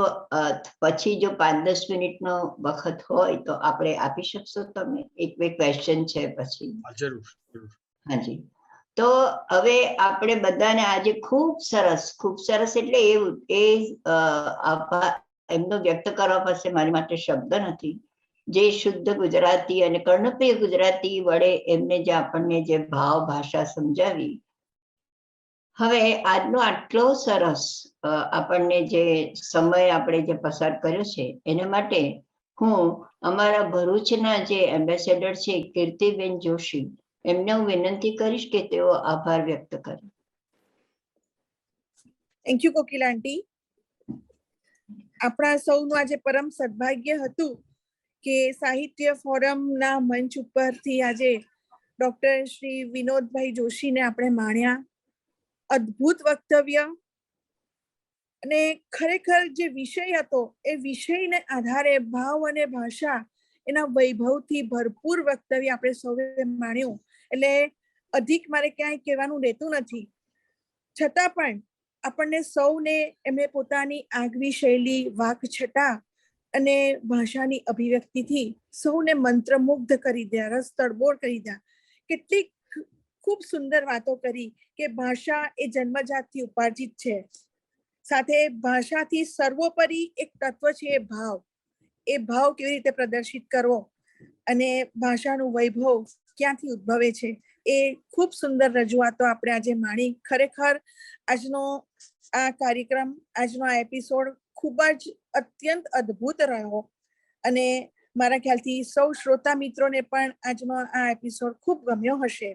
પછી જો 5-10 મિનિટનો વખત હોય તો આપણે આપી શકશો? તમે એક બે ક્વેશ્ચન છે પછી. જરૂર. હાજી. તો હવે આપણે બધાને આજે ખૂબ સરસ એટલે એવું એ એમનો વ્યક્ત કરવા પાસે મારી માટે શબ્દ નથી. જે શુદ્ધ ગુજરાતી અને કર્ણપ્રિય ગુજરાતી વડે એમને જે આપણને જે ભાવ ભાષા સમજાવી. હવે આજનો આટલો સરસ આપણને જે સમય આપણે જે પસાર કર્યો છે એના માટે હું અમારા ભરૂચના જે એમ્બેસેડર છે કીર્તિબેન જોશી, એમને હું વિનંતી કરીશ કે તેઓ આભાર વ્યક્ત કરે. થેન્ક યુ કોકિલ આંટી. આપણા સૌનું આજે પરમ સદભાગ્ય હતું કે સાહિત્ય ફોરમના મંચ ઉપરથી આજે ડોક્ટર શ્રી વિનોદભાઈ જોશીને આપણે માણ્યા. અદ્ભુત વક્તવ્ય અને ખરેખર જે વિષય હતો એ વિષયને આધારે ભાવ અને ભાષા એના વૈભવથી ભરપૂર વક્તવ્ય આપણે સૌએ માણ્યું. એટલે અધિક મારે ક્યાંય કહેવાનું રહેતું નથી. છતાં પણ આપણને સૌને એમણે પોતાની આગવી શૈલી, વાકછટા અને ભાષાની અભિવ્યક્તિથી સૌને મંત્રમુગ્ધ કરી દે, રસ તડબોળ કરી દે. કેટલીક ખૂબ સુંદર વાતો કરી કે ભાષા એ જન્મજાતથી ઉપાર્જિત છે. સાથે ભાષાથી સર્વોપરી એક તત્વ છે એ ભાવ. એ ભાવ કેવી રીતે પ્રદર્શિત કરવો અને ભાષાનું વૈભવ ક્યાંથી ઉદ્ભવે છે, એ ખૂબ સુંદર રજૂઆતો આપણે આજે માણી. ખરેખર આજનો આ કાર્યક્રમ, આજનો આ એપિસોડ ખૂબ જ અત્યંત અદ્ભુત રહ્યો અને મારા ખ્યાલથી સૌ શ્રોતા મિત્રોને પણ આજનો આ એપિસોડ ખૂબ ગમ્યો હશે.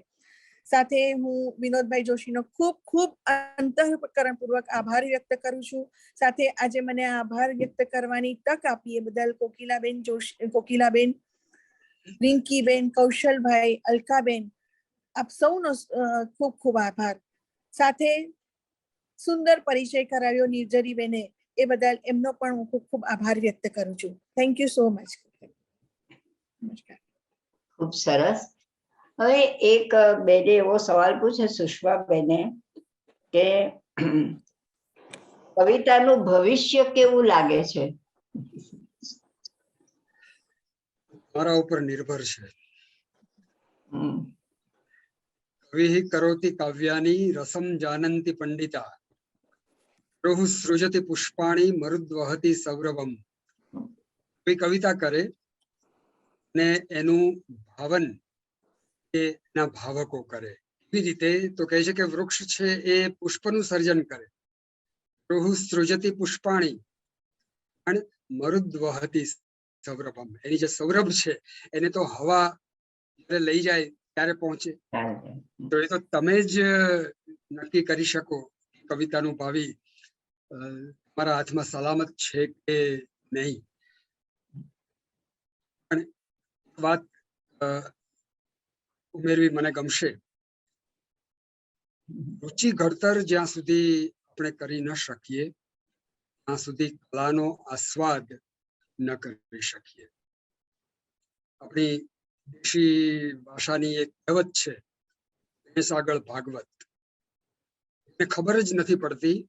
સાથે હું વિનોદભાઈ જોશીનો ખૂબ ખૂબ અંતઃકરણપૂર્વક આભાર વ્યક્ત કરું છું. સાથે આજે મને આભાર વ્યક્ત કરવાની તક આપી એ બદલ કોકિલાબેન, રિંકીબેન, કૌશલભાઈ, અલકાબેન, આપ સૌનો ખૂબ ખૂબ આભાર. સાથે સુંદર પરિચય કરાવ્યો નિર્જરીબેને, એ બદલ એમનો પણ હું ખૂબ ખૂબ આભાર વ્યક્ત કરું છું. Thank you so much. નમસ્કાર. ખૂબ સરસ. હવે એક બેને એવો સવાલ પૂછે સુષ્મા બેને કે કવિતાનું ભવિષ્ય કેવું લાગે છે? મારા ઉપર નિર્ભર છે. હમ. કવિ કરોતિ કાવ્યાની રસમ જાનંતિ પંડિતા રોહ સૃજતિ પુષ્પાણી મરુદ્વહતિ સૌરભમ. કવિ કવિતા કરે ને એનું ભાવન એના ભાવકો કરે. એવી રીતે તો કહે છે કે વૃક્ષ છે એ પુષ્પનું સર્જન કરે. રોહ સૃજતિ પુષ્પાણી અને મરુદ્વહતિ સૌરભમ. એની જે સૌરભ છે એને તો હવા લઈ જાય ત્યારે પહોંચે. તો એ તો તમે જ નક્કી કરી શકો કવિતાનું ભાવિ તમારા હાથમાં સલામત છે કે નહીં. પણ વાત ઉમેરવી મને ગમશે. રુચિ ઘડતર જ્યાં સુધી આપણે કરી ન શકીએ ત્યાં સુધી કલાનો આસ્વાદ ન કરી શકીએ. આપણી દેશી ભાષાની એક કહેવત છે, ભેંસ આગળ ભાગવત. એને ખબર જ નથી પડતી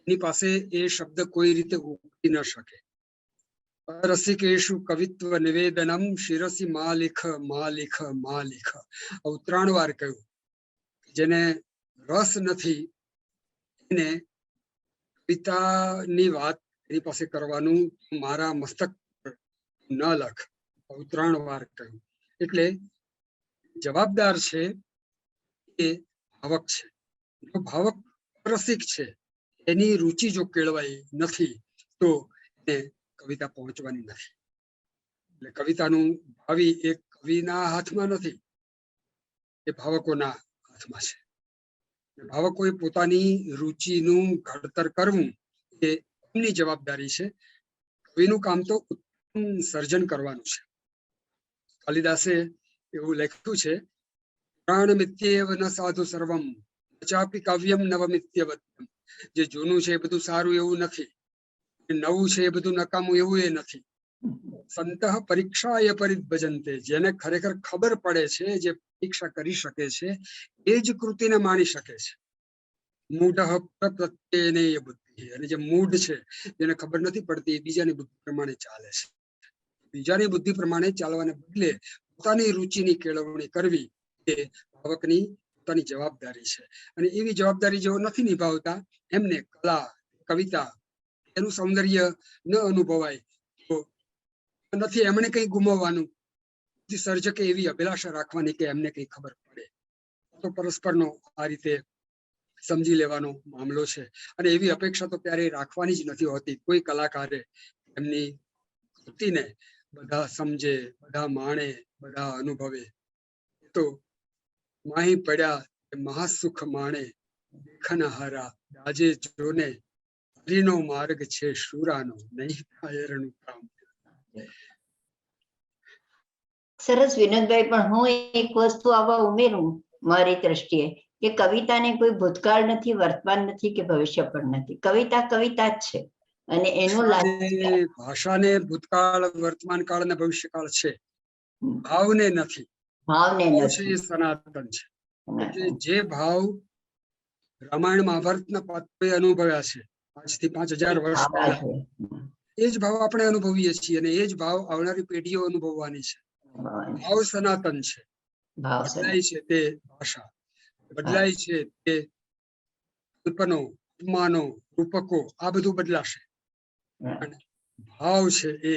એની પાસે એ શબ્દ કોઈ રીતે ઉગી ન શકે. રસિકેશુ કવિત્વ નિવેદનમ શિરસી માલિખ માલિખ માલિખ. 3 વાર કહ્યું. જેને રસ નથી એને કવિતાની વાત એની પાસે કરવાનું મારા મસ્તક ન લખ. 3 વાર કહ્યું. એટલે જવાબદાર છે એ ભાવક છે. જો ભાવક રસિક છે એની રુચિ જો કેળવાઈ નથી તો એને કવિતા પહોંચવાની નથી. એટલે કવિતાનું ભાવિ એ કવિના હાથમાં નથી, એ ભાવકોના હાથમાં છે. ભાવકોએ પોતાની રુચિનું ઘડતર કરવું એ એમની જવાબદારી છે. કવિનું કામ તો ઉત્તમ સર્જન કરવાનું છે. કાલિદાસે એવું લખ્યું છે, પ્રાણમિત્યેવ ન સાધુ સર્વમ ચાપી કાવ્યમ નવમિત્યવત્તમ. જે જૂનું છે એ બધું સારું એવું નથી, નવું છે એ બધું નકામું એવું એ નથી. સંતઃ પરીક્ષાય પરિભજન્તે. જેને ખરેખર ખબર પડે છે, જે પરીક્ષા કરી શકે છે એ જ કૃતિને માણી શકે છે. મૂઢઃ પ્રત્યેનેય બુદ્ધિ. અને જે મૂઢ છે જેને ખબર નથી પડતી એ બીજાની બુદ્ધિ પ્રમાણે ચાલે છે. બીજાની બુદ્ધિ પ્રમાણે ચાલવાને બદલે પોતાની રુચિની કેળવણી કરવી એ ભાવકની પોતાની જવાબદારી છે. અને એવી જવાબદારી જેઓ નથી નિભાવતા એમને કલા, કવિતા એનું સૌંદર્ય ન અનુભવાય તો નથી એમણે કઈ ગુમાવવાનું. સર્જકે એવી અભિલાષા રાખવાની કે એમને કઈ ખબર પડે. તો પરસ્પરનો આ રીતે સમજી લેવાનો મામલો છે. અને એવી અપેક્ષા તો ક્યારેય રાખવાની જ નથી હોતી. કોઈ કલાકારે એમની કૃતિને બધા સમજે, બધા માણે, બધા અનુભવે. તો માહી પડ્યા મહાસુખ માણે દેખન હારા દાજે જોને હરિનો માર્ગ છે શુરાનો નહીં થાય રણું કામ. સરસ વિનોદભાઈ, પણ હું એક વસ્તુ આવા ઉમેરું મારી દ્રષ્ટિએ કે કવિતાને કોઈ ભૂતકાળ નથી, વર્તમાન નથી કે ભવિષ્ય પણ નથી. કવિતા કવિતા જ છે અને એનું ભાષાને ભૂતકાળ, વર્તમાન કાળ અને ભવિષ્યકાળ છે, ભાવને નથી. ભાવને નથી. એ સનાતન છે. જે ભાવ રામાયણ મહાભારતના પાત્રોએ અનુભવ્યા છે આજથી 5000 વર્ષ પહેલા, એ જ ભાવ આપણે અનુભવીએ છીએ અને એ જ ભાવ આવનારી પેઢીઓ અનુભવવાની છે. ભાવ સનાતન છે. બદલાય છે તે ભાષા, બદલાય છે તે કલ્પનો, ઉપમાનો, રૂપકો, આ બધું બદલાશે. ભાવ છે એ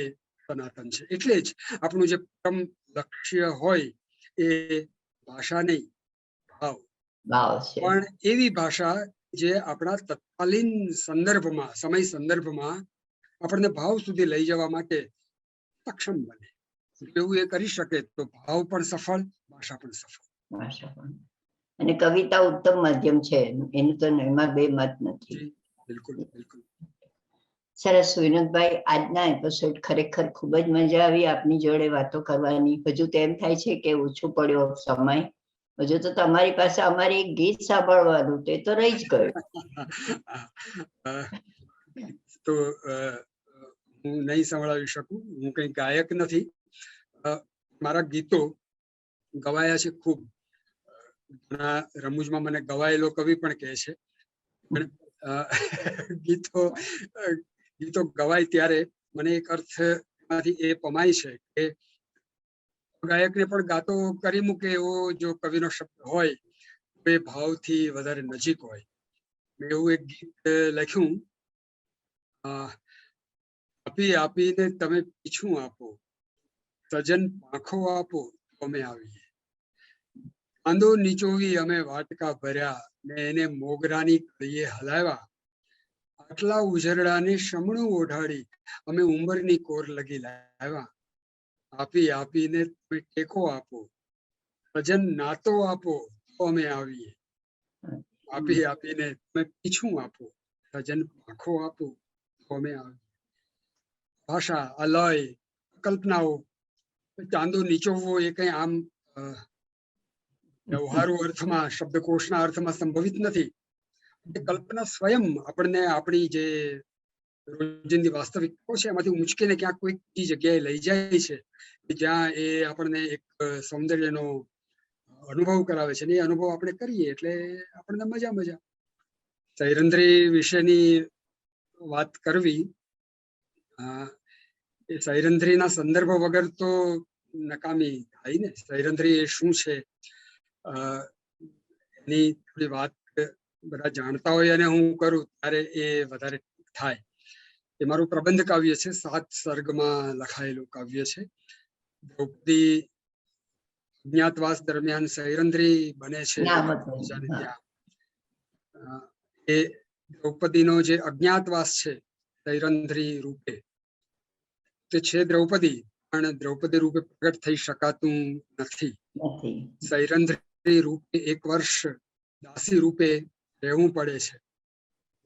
સનાતન છે. એટલે જ આપણું જે પરમ લક્ષ્ય હોય એ ભાષા નહીં, ભાવ. પણ એવી ભાષા જે આપણા તત્કાલીન સંદર્ભમાં, સમય સંદર્ભમાં આપણને ભાવ સુધી લઈ જવા માટે સક્ષમ બને. એવું એ કરી શકે તો ભાવ પણ સફળ, ભાષા પણ સફળ. અને કવિતા ઉત્તમ માધ્યમ છે, એનું તો એમાં બે મત નથી. જી, બિલકુલ બિલકુલ. સરસ વિનોદભાઈ, આજના એપિસોડ ખરેખર ખૂબ જ મજા આવી આપની જોડે વાતો કરવાની. હજુ તો એમ થાય છે કે ઓછું પડ્યો સમય. હજુ તો તમારી પાસે અમારી એક ગીત સાંભળવાનું, તે તો રહી જ ગયું. તો હું નહીં સંભળાવી શકું, હું કઈ ગાયક નથી. મારા ગીતો ગવાયા છે ખૂબ. ઘણા રમૂજમાં મને ગવાયેલો કવિ પણ કહે છે. પણ ગીતો ગવાય ત્યારે મને એક અર્થ માંથી એ પમાય છે કે ગાયકને પણ ગાતો કરી મૂકે એવો જો કવિનો શબ્દ હોય તો એ ભાવથી વધારે નજીક હોય. મેં એવું એક ગીત લખ્યું, આપી આપીને તમે પીછું આપો, સજન પાંખો આપો તો અમે આવીએ. કાંદો નીચોવી અમે વાટકા ભર્યા, ને એને મોગરાની કળીએ હલાવ્યા. આટલા ઉજરડાને શમણું ઓઢાડી અમે ઉંબરની કોર લગી લાવ્યા. આપી આપીને તમે ટેકો આપો, સજન નાતો આપો તો અમે આવીએ. આપી આપીને તમે પીછું આપો, સજન પાંખો આપો તો અમે આવીએ. ભાષા, અલય, કલ્પનાઓ, ચાંદો નીચોવવો એ કઈ આમ વ્યવહારુ અર્થમાં, શબ્દકોશના અર્થમાં સંભવિત નથી. કલ્પના સ્વયં આપણને આપણી જે રોજિંદી વાસ્તવિકતાઓ છે એમાંથી ઉંચકીને ક્યાંક કોઈ જગ્યાએ લઈ જાય છે, જ્યાં એ આપણને એક સૌંદર્યનો અનુભવ કરાવે છે. ને એ અનુભવ આપણે કરીએ એટલે આપણને મજા મજા. સૈરંધ્રી વિશેની વાત કરવી, એ સૈરંધ્રીના સંદર્ભ વગર તો નકામી થાય ને. સૈરંધ્રી એ શું છે એની થોડી વાત બધા જાણતા હોય અને હું કરું ત્યારે એ વધારે થાય. એ મારું પ્રબંધ કાવ્ય છે, 7 સર્ગમાં લખાયેલું કાવ્ય છે. દ્રૌપદી અજ્ઞાતવાસ દરમિયાન સૈરંધ્રી બને છે ત્યાં. એ દ્રૌપદીનો જે અજ્ઞાતવાસ છે સૈરંધ્રી રૂપે, તે છે દ્રૌપદી, પણ દ્રૌપદી રૂપે પ્રગટ થઈ શકાતું નથી. સૈરંધ્રી રૂપે 1 વર્ષ દાસી રૂપે રહેવું પડે છે.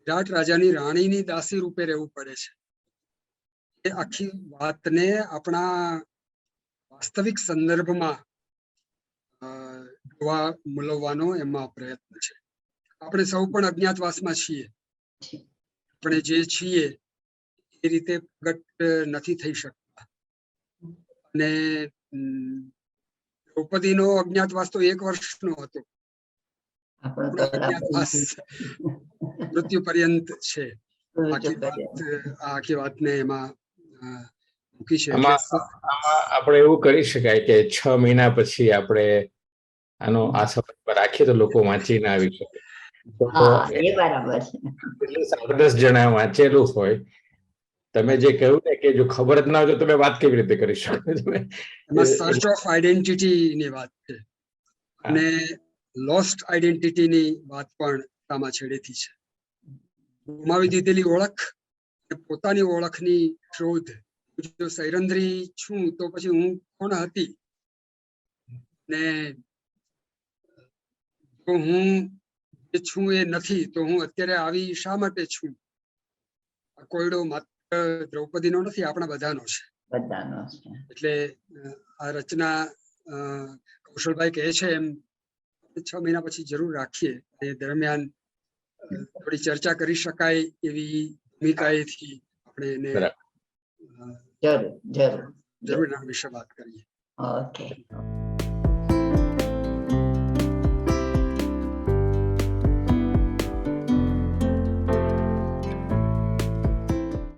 વિરાટ રાજાની રાણીની દાસી રૂપે રહેવું પડે છે. એ આખી વાતને આપણા વાસ્તવિક સંદર્ભમાં જોવા મૂલવવાનો એમાં પ્રયત્ન છે. આપણે સૌ પણ અજ્ઞાતવાસમાં છીએ. આપણે જે છીએ એ રીતે પ્રગટ નથી થઈ શકતા. અને દ્રૌપદીનો અજ્ઞાતવાસ તો 1 વર્ષનો હતો. અજ્ઞાતવાસ મૃત્યુ પર્યંત છે. આખી વાતને એમાં મૂકી છે. આપણે એવું કરી શકાય કે 6 મહિના પછી આપણે આનો આ સફર પર રાખીએ તો લોકો વાંચી ના આવી શકે. એ બરાબર છે. 7-10 જણા વાંચેલું હોય. તમે જે કહ્યું ને કે જો ખબર જ ના હોય તો તમે વાત કેવી રીતે કરી શકો? એમાં સર્ચ ઓફ આઈડેન્ટિટી ની વાત છે અને લોસ્ટ આઈડેન્ટિટી ની વાત પણ આમાં છેડેથી છે. ગુમાવી દીધેલી ઓળખ અને પોતાની ઓળખની શોધ. જો સૈરંધ્રી છું તો પછી હું કોણ હતી, ને જો હું જે છું એ નથી તો હું અત્યારે આવી શા માટે છું? આ કોયડો માત્ર દ્રૌપદીનો નથી, આપણા બધાનો છે. એટલે આ રચના કૌશલભાઈ કહે છે એમ 6 મહિના પછી જરૂર રાખીએ. એ દરમિયાન થોડી ચર્ચા કરી શકાય એવી ભૂમિકાએથી આપણે એને જરૂર એના વિશે વાત કરીએ. ઓકે.